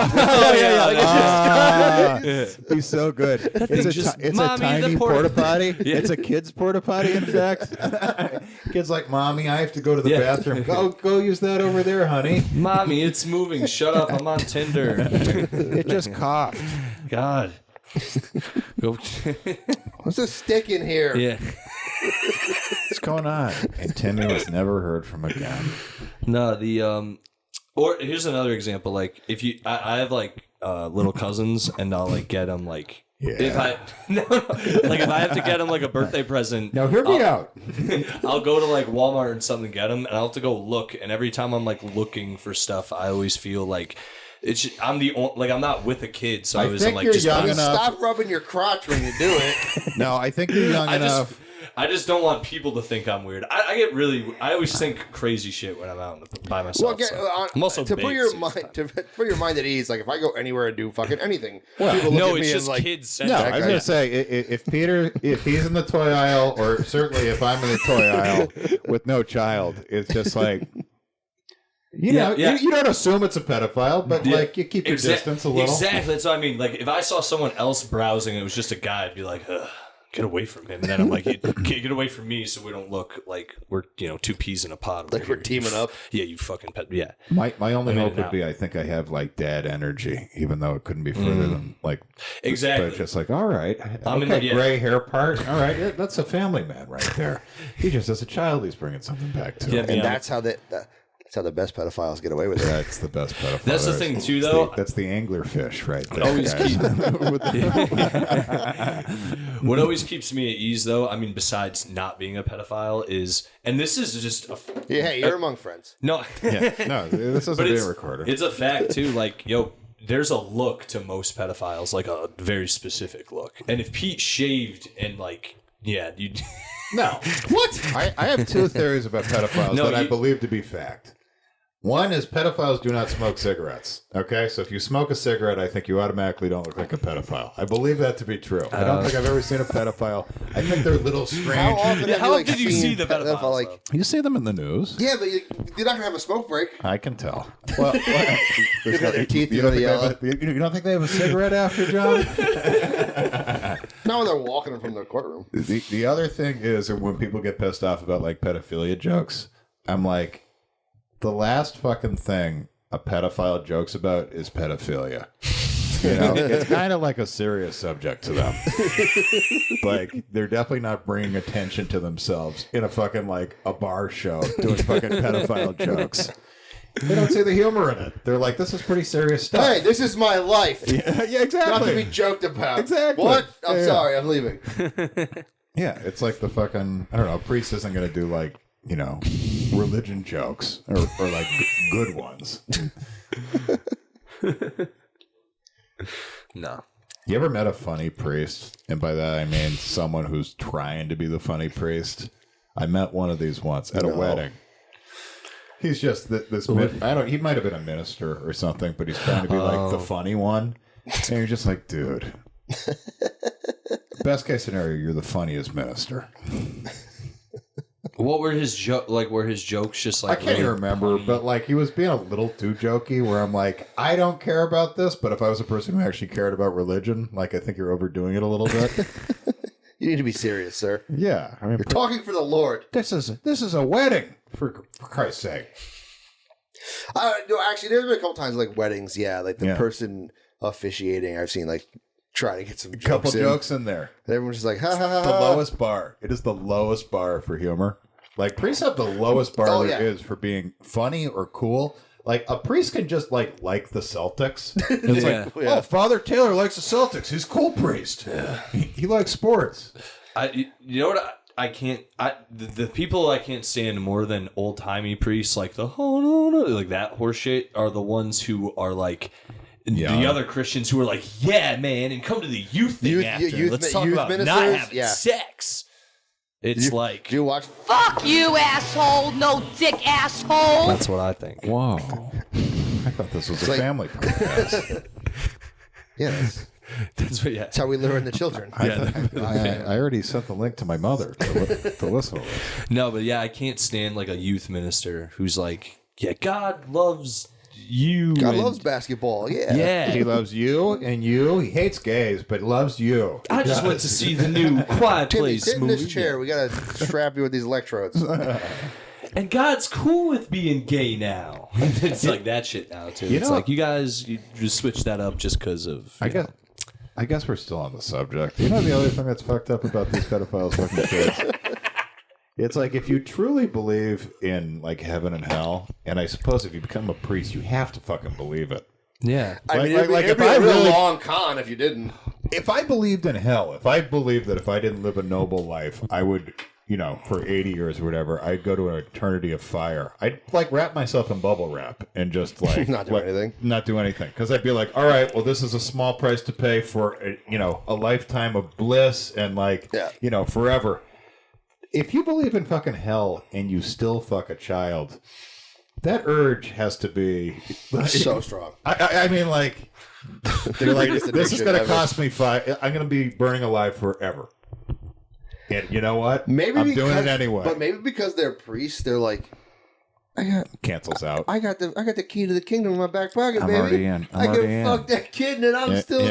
so good. It's a tiny porta potty. Yeah. It's a kid's porta potty, in fact. Kid's like, Mommy, I have to go to the bathroom. Go use that over there, honey. Mommy, it's moving. Shut up. I'm on Tinder. It just coughed. God. What's a stick in here? Yeah. What's going on? And Timmy was never heard from again. No, or here's another example. Like if I have like little cousins, and I'll like get them like if I have to get them like a birthday present. Now hear me out. I'll go to like Walmart and something to get them, and I'll have to go look. And every time I'm like looking for stuff, I always feel like I'm not with a kid, so I was like, just young enough. Stop rubbing your crotch when you do it. No, I think you're young enough. I just don't want people to think I'm weird. I always think crazy shit when I'm out by myself. Well, I'm also to put your mind at ease. Like if I go anywhere and do fucking anything, people look at me just like, kids. No, I was gonna say if he's in the toy aisle, or certainly if I'm in the toy aisle with no child, it's just like. You don't assume it's a pedophile, but like you keep your distance a little. Exactly, that's what I mean. Like if I saw someone else browsing and it was just a guy, I'd be like, get away from him. And then I'm like, get away from me so we don't look like we're two peas in a pod. Like we're teaming up. Yeah, you fucking pet. Yeah. My only hope would be I think I have like dad energy, even though it couldn't be further than like exactly. But just like, all right, gray hair part. All right, that's a family man right there. He just as a child he's bringing something back to him. And that's how the best pedophiles get away with it. That's the best pedophile. That's the thing too, though. That's the anglerfish right there. What always keeps me at ease, though, I mean, besides not being a pedophile, is, and this is just you're among friends. No, this isn't being recorded. It's a fact too. Like, there's a look to most pedophiles, like a very specific look. And if Pete shaved and like, you'd. No. What? I have two theories about pedophiles that I believe to be fact. One is pedophiles do not smoke cigarettes. Okay? So if you smoke a cigarette, I think you automatically don't look like a pedophile. I believe that to be true. I don't think I've ever seen a pedophile. I think they're a little strange. How did you see the pedophile? Like, you see them in the news. Yeah, but you're not going to have a smoke break. I can tell. Well, there's got their teeth. You don't think they have a cigarette after, John? Not when they're walking from their courtroom. The other thing is when people get pissed off about like pedophilia jokes, I'm like, the last fucking thing a pedophile jokes about is pedophilia. It's kind of like a serious subject to them. Like they're definitely not bringing attention to themselves in a fucking like a bar show doing fucking pedophile jokes. They don't see the humor in it. They're like, this is pretty serious stuff. Hey, this is my life. Yeah, exactly. Not to be joked about. Exactly. What? I'm sorry, I'm leaving. Yeah, it's like the fucking, I don't know, a priest isn't going to do like, religion jokes or like good ones. No. You ever met a funny priest? And by that I mean someone who's trying to be the funny priest. I met one of these once at a wedding. He's just this. He might have been a minister or something, but he's trying to be like the funny one. And you're just like, dude. Best case scenario, you're the funniest minister. What were his were his jokes just like? I can't even remember, but like he was being a little too jokey. Where I'm like, I don't care about this, but if I was a person who actually cared about religion, like I think you're overdoing it a little bit. You need to be serious, sir. Yeah, I mean, you're talking for the Lord. This is a wedding, for Christ's sake. No, actually, there's been a couple times like weddings. Yeah, like the person officiating, I've seen like try to get some jokes in there. And everyone's just like, ha ha ha. The lowest bar. It is the lowest bar for humor. Like priests have the lowest bar there is for being funny or cool. Like a priest can just like the Celtics. It's like, oh, Father Taylor likes the Celtics. He's a cool priest. Yeah. He likes sports. You know what? I can't. The people I can't stand more than old timey priests, like like that horse shit, are the ones who are like. The other Christians who are like, yeah, man, and come to the youth thing after. Let's talk about not having sex. It's like... Do you watch... Fuck you, asshole! No dick, asshole! That's what I think. Whoa. I thought this was a family podcast. Yes. That's what. Yeah. That's how we learn the children. I already sent the link to my mother to listen to this. No, but yeah, I can't stand like a youth minister who's like, yeah, God loves you. God loves basketball. Yeah. Yeah. He loves you and you. He hates gays, but loves you. I just went to see the new Quiet Timmy, Place sit in movie. this chair. We got to strap you with these electrodes. And God's cool with being gay now. It's like that shit now, too. It's like you guys, you just switch that up just because of... I guess we're still on the subject. You know the other thing that's fucked up about these pedophiles fucking kids? It's like if you truly believe in like heaven and hell, and I suppose if you become a priest, you have to fucking believe it. Yeah. I mean, it'd be a real long con if you didn't. If I believed in hell, if I believed that if I didn't live a noble life, I would, you know, for 80 years or whatever, I'd go to an eternity of fire. I'd like wrap myself in bubble wrap and just like not do anything. Not do anything. Because I'd be like, all right, well, this is a small price to pay for, you know, a lifetime of bliss and like, you know, forever. If you believe in fucking hell and you still fuck a child, that urge has to be like, So strong. I mean, like, they're like, this is going to cost me I'm going to be burning alive forever. And you know what? Maybe I'm doing it anyway. But maybe because they're priests, they're like, cancels out. I got the key to the kingdom in my back pocket, I'm baby. already in. I can fuck that kid, and I'm still.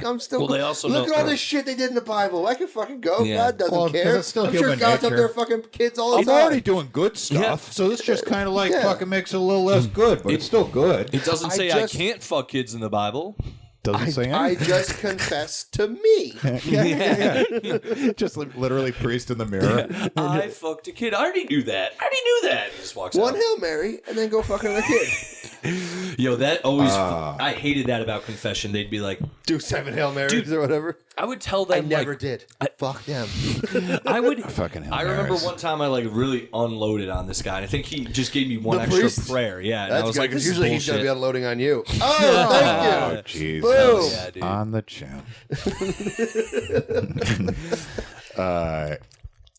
I'm still. Well, they also look know- at all this shit they did in the Bible. I can fucking go. Yeah. God doesn't Well, 'cause care. it's still I'm sure human God's up nature. there fucking kids all the I'm time. already doing good stuff, so this just kind of like fucking makes it a little less good, but it's still good. It doesn't say I can't fuck kids in the Bible. Doesn't say I anything. just confessed to me. yeah. Just literally priest in the mirror. I fucked a kid. I already knew that. He just walks One out. Hail Mary, and then go fuck another kid. Yo, that always... I hated that about confession. They'd be like... Do 7 Hail Marys or whatever. I would tell them... I never did. Fuck them. I would... Fucking Hail I remember Marys. one time I like really unloaded on this guy. And I think he just gave me one The extra priest? prayer. Yeah. And That's I was good, like, because this is usually he's going to be bullshit. unloading on you. Oh, thank you. jeez. Boom. Yeah, dude. On the chin.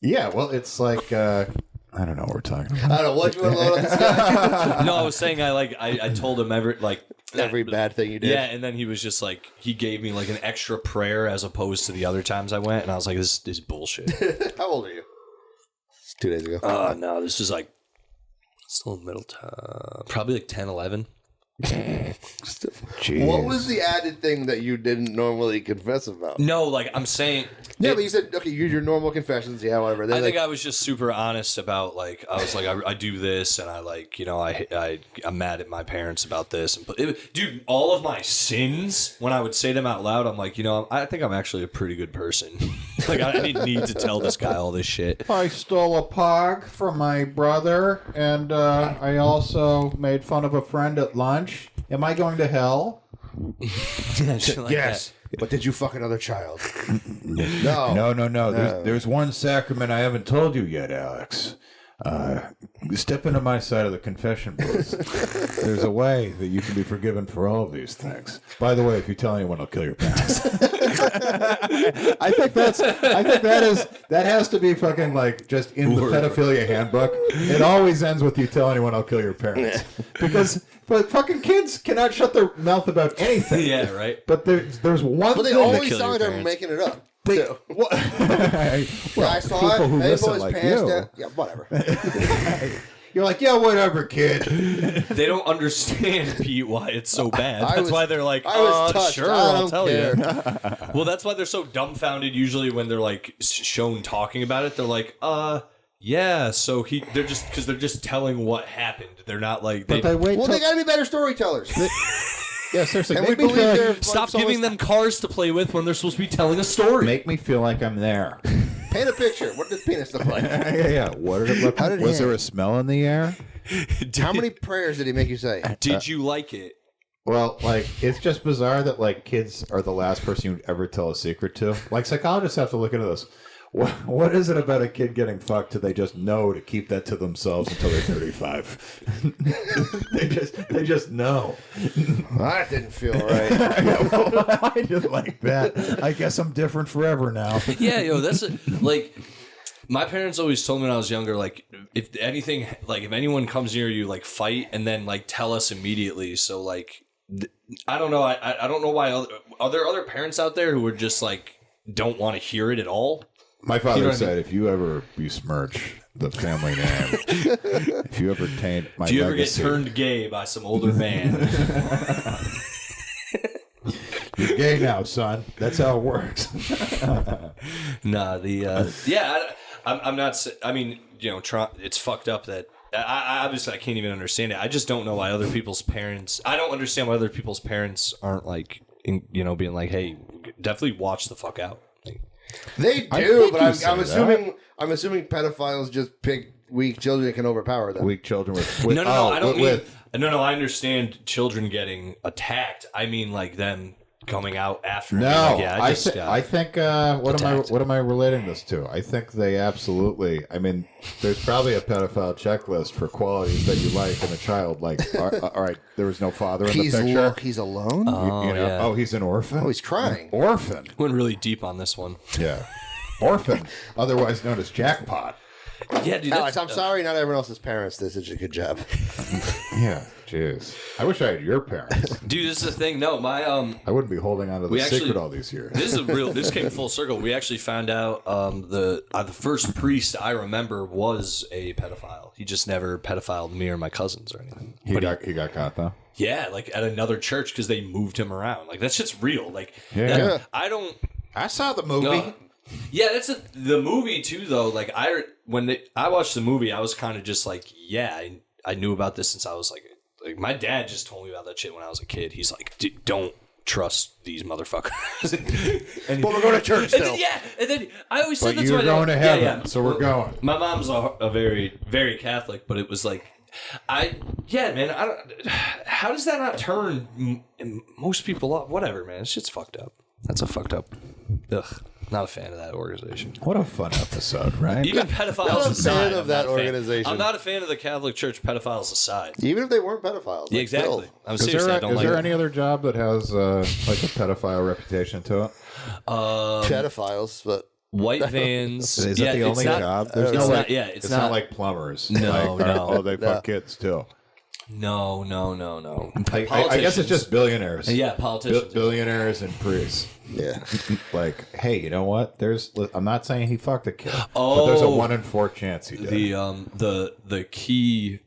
Yeah, well, it's like... I don't know what we're talking about. I don't know what you want to load on this guy. No, I was saying I told him Every bad thing you did. Yeah, and then he was just like, he gave me like an extra prayer as opposed to the other times I went, and I was like, this is bullshit. How old are you? 2 days ago. No, this is like still in middle time, probably like 10, 11. Jeez. What was the added thing that you didn't normally confess about? No, like I'm saying. Yeah, but you said, okay, your normal confessions, yeah, whatever. Then I think I was just super honest about like I was like I do this and I like I'm mad at my parents about this and dude, all of my sins when I would say them out loud, I'm like I think I'm actually a pretty good person. Like I didn't need to tell this guy all this shit. I stole a pog from my brother, and I also made fun of a friend at lunch. Am I going to hell? Shit like yes. But did you fuck another child? No. No. There's one sacrament I haven't told you yet, Alex. Step into my side of the confession booth. There's a way that you can be forgiven for all of these things. By the way, if you tell anyone, I'll kill your parents. I think that has to be fucking like just in the pedophilia handbook. It always ends with you tell anyone, I'll kill your parents. But fucking kids cannot shut their mouth about anything. Yeah, right. But there's one But they thing always kill sound like your they're parents. making it up. well, I saw people it. who They listen put his like pants you. down. Yeah, whatever. You're like, yeah, whatever, kid. They don't understand, Pete, why it's so bad. That's why they're like, I was touched. sure, I I'll don't tell care. you. Well, that's why they're so dumbfounded usually when they're like shown talking about it. They're like, yeah, so they're just telling what happened. They're not like But they wait Well, till... they got to be better storytellers. Yeah, seriously. And we Make me believe feel they're like, stop giving them cars to play with when they're supposed to be telling a story. make me feel like I'm there. Paint a picture. What does penis look like? Yeah. What did it look like? Was there a smell in the air? How many prayers did he make you say? Did you like it? Well, like, it's just bizarre that, like, kids are the last person you'd ever tell a secret to. Like, psychologists have to look into this. What is it about a kid getting fucked? Do they just know to keep that to themselves until they're 35? they just know. That didn't feel right. I just like that. I guess I'm different forever now. Yeah, that's like my parents always told me when I was younger, like if anything, like if anyone comes near you, like fight and then like tell us immediately. So like I don't know. I don't know why Are there other parents out there who are just like don't want to hear it at all? My father said, if you ever besmirch the family name, if you ever taint my legacy. If you ever get turned gay by some older man. You're gay now, son. That's how it works. I'm not, I mean, you know, it's fucked up that, I obviously I can't even understand it. I just don't know why other people's parents, I don't understand why other people's parents aren't like, you know, being like, hey, definitely watch the fuck out. Like, they do, but I'm assuming pedophiles just pick weak children that can overpower them. Weak children with no, I don't mean. No, I understand children getting attacked. I mean, like them coming out after. No, like, I think what am I relating this to? I think they absolutely. I mean, there's probably a pedophile checklist for qualities that you like in a child. Like, all right, there was no father in the picture. He's alone. Oh, he's an orphan. Oh, he's crying. Orphan. Went really deep on this one. Yeah, orphan, otherwise known as jackpot. Yeah, dude. Alex, I'm sorry, not everyone else's parents did such a good job. Yeah, jeez. I wish I had your parents. Dude, this is the thing. No, my I wouldn't be holding on to the secret all these years. This came full circle. We actually found out the first priest I remember was a pedophile. He just never pedophiled me or my cousins or anything. He got caught though. Yeah, like at another church because they moved him around. Like that shit's real. Like I saw the movie. No, yeah, that's the movie too, though. Like I watched the movie, I was kind of just like, yeah, I knew about this since I was like my dad just told me about that shit when I was a kid. He's like, don't trust these motherfuckers. But we're going to church still. And then I always said but that's you're why going to heaven, so we're going. My mom's a very, very Catholic, but it was like, how does that not turn most people off? Whatever, man, this shit's fucked up. That's a fucked up. Ugh. Not a fan of that organization. What a fun episode, right? Even pedophiles Not aside. a fan of that organization. I'm not a fan of the Catholic Church, pedophiles aside. Even if they weren't pedophiles. Yeah, exactly. I'm seriously, I don't like Is there it. any other job that has like a pedophile reputation to it? Pedophiles, but white vans. Is that the only job? There's It's no not. Yeah, it's not like plumbers. No, like, no. Oh, they fuck kids too. No. I guess it's just billionaires. Yeah, politicians. Billionaires and priests. yeah. Like, hey, you know what? I'm not saying he fucked a kid, but there's a 1 in 4 chance he did. The key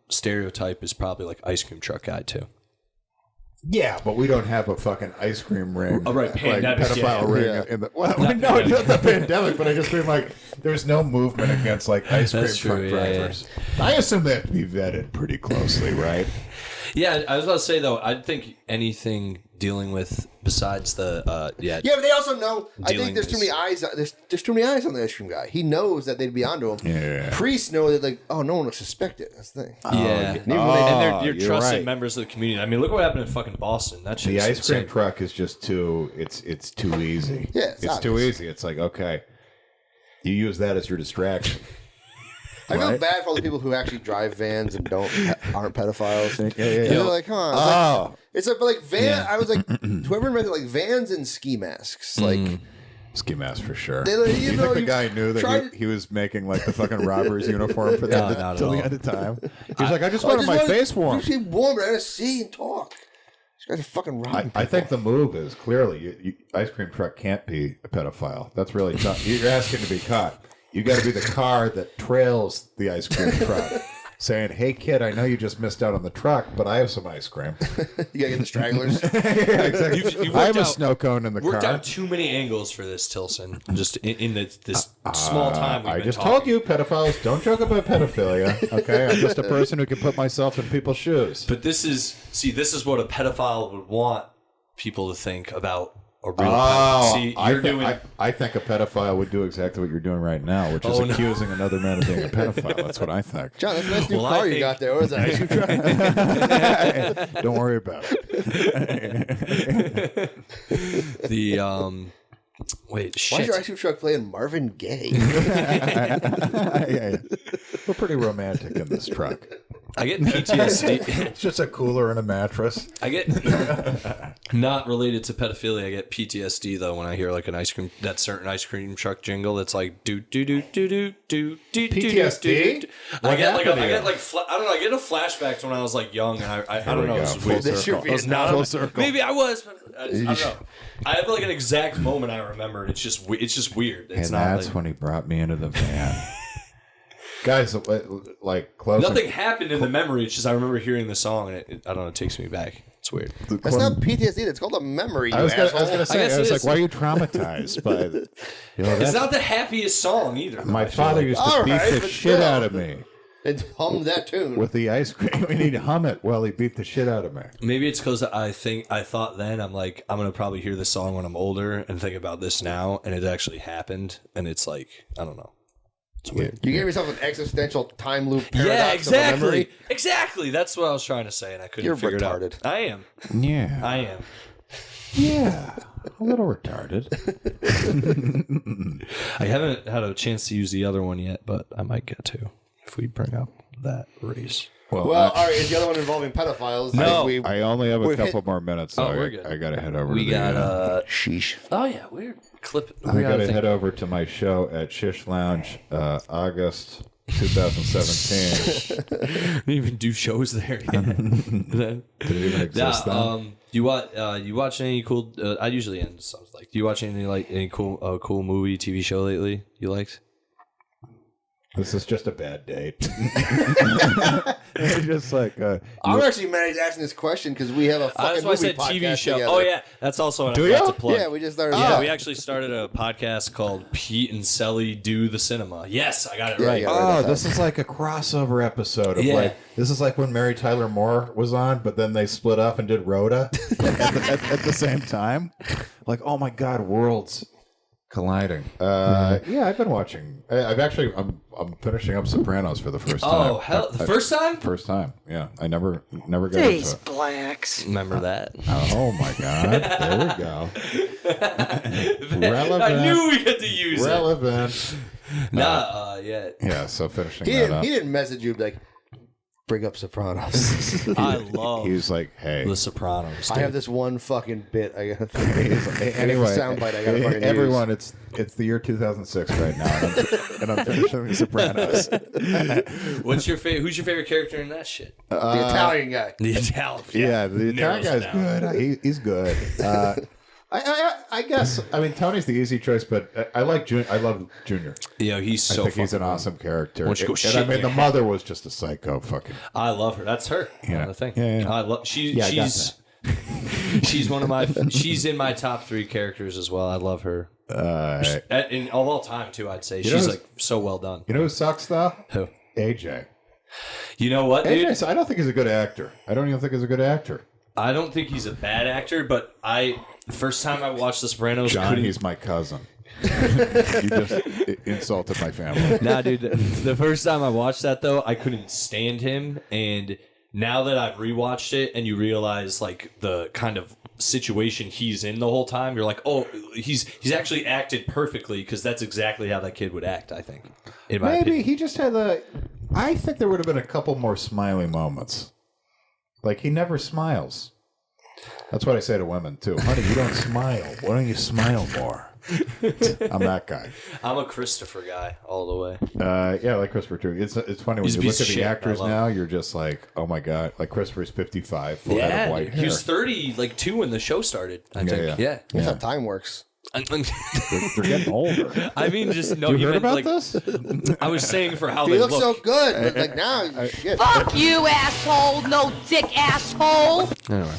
stereotype is probably like ice cream truck guy too. Yeah, but we don't have a fucking ice cream ring. Oh, right, pandemic, pedophile ring. Yeah. In the, well, no, it's not the pandemic, but I just mean like there's no movement against like ice cream truck drivers. Yeah. I assume they have to be vetted pretty closely, right? Yeah, I was about to say though, I think anything dealing with besides the Yeah, but they also know. I think there's too many eyes. There's too many eyes on the ice cream guy. He knows that they'd be onto him. Yeah. Priests know that like, oh, no one will suspect it. That's the thing. Yeah, and you're trusted members of the community. I mean, look what happened in fucking Boston. That shit. The ice cream truck is just too. It's too easy. Yeah, it's too easy. It's like, okay, you use that as your distraction. I feel bad for all the people who actually drive vans and aren't pedophiles. Yeah. They're like, huh? It's like van. Yeah. I was like, whoever invented like vans and ski masks, like ski mask for sure. You think the guy knew that he was making like the fucking robber's uniform for that until the end of time? He was like, I just wanted my face warm. Just warm, but I gotta see and talk. These guys are fucking robbing. I think the move is clearly ice cream truck can't be a pedophile. That's really tough. You're asking to be caught. You got to be the car that trails the ice cream truck, saying, "Hey, kid, I know you just missed out on the truck, but I have some ice cream." You gotta get the stragglers. Yeah, exactly. I have a snow cone in the car. Worked out too many angles for this, Tilson. Just in this small time. I just told you, pedophiles, don't joke about pedophilia. Okay, I'm just a person who can put myself in people's shoes. But this is what a pedophile would want people to think about. I think a pedophile would do exactly what you're doing right now, which is accusing another man of being a pedophile. That's what I think. John, that's a nice new car you got there. What is that? Ice cream truck? Don't worry about it. Wait, shit. Why is your ice cream truck playing Marvin Gaye? Yeah. We're pretty romantic in this truck. I get PTSD. It's just a cooler and a mattress. I get not related to pedophilia. I get PTSD though when I hear like that certain ice cream truck jingle that's like do do do do do do do. PTSD. I get I don't know. I get a flashback to when I was like young, and I don't know. It was weird. Full circle. Maybe I was, but I don't know. I have like an exact moment I remember, and it's just weird. It's and not that's like, when he brought me into the van. Guys, like close. Nothing happened in the memory. It's just I remember hearing the song, and it I don't know. It takes me back. It's weird. That's not PTSD. That's called a memory. I was going to say. I I was guess like, why are you traumatized by it? It's not the happiest song either. My father used to beat the shit out of me. And hum that tune with the ice cream. We need to hum it while he beat the shit out of me. Maybe it's because I thought then I'm like I'm gonna probably hear this song when I'm older and think about this now, and it actually happened, and it's like I don't know. It's weird. You gave yourself an existential time loop paradox. Yeah, exactly. Of a memory. Exactly. That's what I was trying to say, and I couldn't figure retarded. it out. I am. Yeah. I am. Yeah. A little retarded. I haven't had a chance to use the other one yet, but I might get to if we bring up that race. Well, all right. Is the other one involving pedophiles? No. I only have a couple more minutes, so we're good. I got to head over We to got sheesh. Oh yeah, we're clipping. I got to head over to my show at Shish Lounge, August 2017. Didn't even do shows there yet. Did it even exist then? You watch any cool? I usually end something like. Do you watch any cool movie, TV show lately you liked? This is just a bad date. It's just like I'm actually mad he's asking this question because we have a fucking that's why I movie said podcast TV show. together. Oh yeah, that's also what Do I forgot you? to plug. Yeah, we just started. Yeah, we actually started a podcast called Pete and Selly Do the Cinema. Yes, I got it right. Yeah. this is like a crossover episode of this is like when Mary Tyler Moore was on, but then they split up and did Rhoda at the same time. Like, oh my God, worlds colliding. Yeah, I've been watching. I'm finishing up Sopranos for the first time. Oh hell, the first time? First time. Yeah, I never got These into it. blacks. Remember that? Oh my God, there we go. Relevant. I knew we had to use Relevant. it. Yeah, so finishing He that up. didn't message you like, bring up Sopranos. I love He's like, hey. The Sopranos. I have this one fucking bit. I got Anyway, soundbite. I got fucking everyone, it's the year 2006 right now, and I'm finishing The Sopranos. Who's your favorite character in that shit? The Italian guy. The Italian. Yeah, the Italian guy's good. He's good. I guess. I mean, Tony's the easy choice, but I like Junior. I love Junior. Yeah, he's so. I think he's an awesome character. Why don't you go And shit I mean, in the your mother was just a psycho. Fucking. I love her. That's her. Yeah. The thing. Yeah. I love. She's one of my. She's in my top 3 characters as well. I love her. In of all time too, I'd say she's like so well done. You know who sucks though? Who? AJ. You know what, dude? AJ, I don't think he's a good actor. I don't even think he's a good actor. I don't think he's a bad actor, but the first time I watched The Sopranos, John, he's my cousin. You just insulted my family. Nah, dude. The first time I watched that though, I couldn't stand him, and now that I've rewatched it, and you realize like the kind of situation he's in the whole time, you're like, oh, he's actually acted perfectly because that's exactly how that kid would act. I think. In my Maybe opinion. he just had I think there would have been a couple more smiley moments. Like, he never smiles. That's what I say to women, too. Honey, you don't smile. Why don't you smile more? I'm that guy. I'm a Christopher guy all the way. Yeah, I like Christopher, too. It's funny, when He's a you piece look at of the shit. actors I love now, you're just like, oh my God. Like, Christopher's 55, full head of white hair. He was 32 when the show started, I think. Yeah. That's how time works. They're getting older. I mean, just no. You heard about like, this? I was saying for how He they looks look. so good. Like now, shit. Fuck you, asshole. No dick, asshole. Anyway.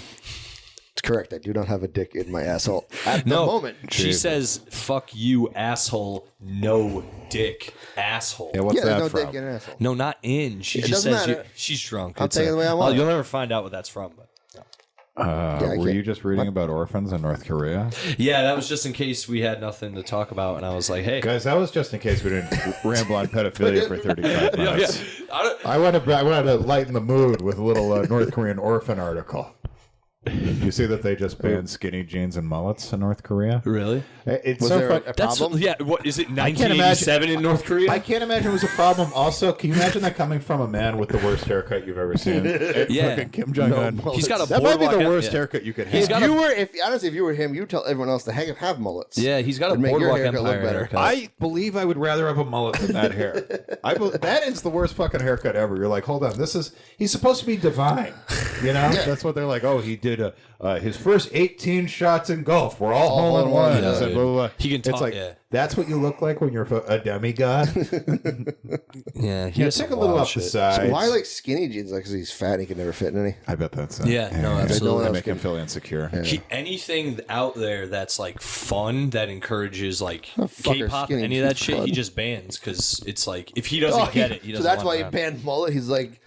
It's correct. I do not have a dick in my asshole at the moment. She says, "Fuck you, asshole. No dick, asshole." Yeah, what's Yeah, that there's no from? dick in an asshole. No, not in. She It just doesn't says matter. she's drunk. I'll take it the way I want it. You'll never find out what that's from. But I Were can't- you just reading about orphans in North Korea? yeah, that was just in case we had nothing to talk about, and I was like, "Hey, Guys, that was just in case we didn't ramble on pedophilia for 35 minutes. I don't- I wanted to lighten the mood with a little North Korean orphan article. You see that they just banned skinny jeans and mullets in North Korea? Really? It's Was so there fun. a problem? Yeah. What is it? can't 1987 in North Korea? I can't imagine it was a problem. Also, can you imagine that coming from a man with the worst haircut you've ever seen? Yeah. Fucking Kim Jong Un. No He's got a That might be the boardwalk- worst yeah. haircut you could have. Honestly, if you were him, you'd tell everyone else to have mullets. Yeah, he's got a It'd make your boardwalk haircut look empire better. haircut. I believe I would rather have a mullet than that hair. That is the worst fucking haircut ever. You're like, hold on, he's supposed to be divine. You know, that's what they're like. Oh, he did his first 18 shots in golf were all hole in ones. Yeah, And blah, blah, blah. He can talk. It's like Yeah. that's what you look like when you're a demigod. Yeah. He Yeah, has take a some little wild off the shit. side. Why like skinny jeans? Like, because he's fat and he can never fit in any. I bet that's Yeah, no, absolutely. They make him feel insecure. Anything out there that's like fun that encourages like fucker, K-pop, skinny any of that jeans shit, fun. he just bans because it's like if he doesn't get it, he doesn't. So that's want why it he around. banned mullet. He's like,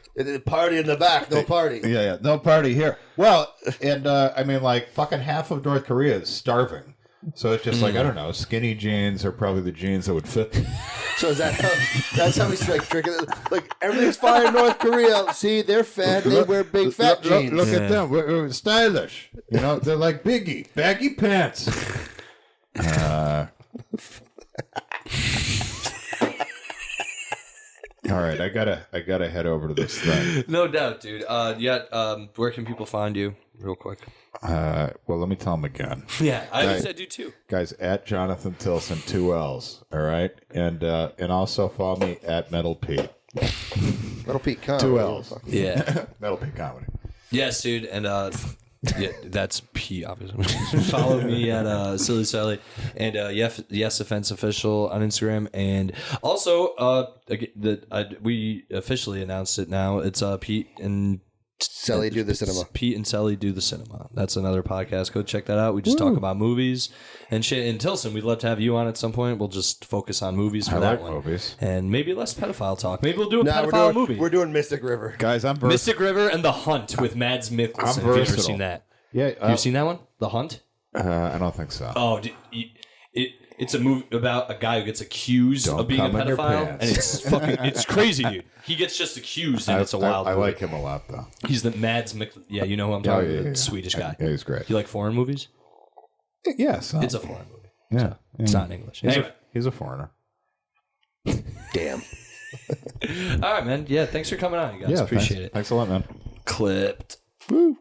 party in the back, no party. Yeah, no party here. Well, and I mean, like, fucking half of North Korea is starving. So it's just like, I don't know, skinny jeans are probably the jeans that would fit them. So is that that's how he's like tricking it? Like, everything's fine in North Korea. See, they're fat. They wear big fat jeans. Look at them. We're stylish. You know, they're like Biggie. Baggy pants. All right, I gotta head over to this thing. No doubt, dude. Where can people find you, real quick? Well, let me tell them again. Yeah, I said do too. Guys, at Jonathan Tillson, 2 L's. All right, and also follow me at Metal Pete. Metal Pete Comedy. 2 L's. Yeah. Metal Pete Comedy. Yes, dude, and yeah, that's P, obviously. Follow me at Silly Sally and Yes Offense Official on Instagram, and also we officially announced it now. It's Pete and Sally do the cinema. Pete and Sally do the cinema. That's another podcast. Go check that out. We just talk about movies and shit. In Tillson, we'd love to have you on at some point. We'll just focus on movies for I that like one. Movies. And maybe less pedophile talk. Maybe we'll do a No, pedophile movie. we're doing Mystic River. Guys, I'm Mystic River and The Hunt with Mads Mikkelsen. I'm If you've ever versatile. seen that. Yeah, You've seen that one? The Hunt? I don't think so. Oh, it's a movie about a guy who gets accused Don't of being a come in your pedophile, pants. and it's fucking, it's crazy, dude. He gets just accused, and it's a wild I movie. like him a lot, though. He's the Mads Mikkelsen. Yeah, you know who I'm talking about, the Swedish guy. Yeah, he's great. You like foreign movies? Yes, It's a foreign movie. yeah. It's not in English. He's, Anyway. he's a foreigner. Damn. All right, man. Yeah, thanks for coming on, you guys. Yeah, Appreciate it. Thanks a lot, man. Clipped. Woo.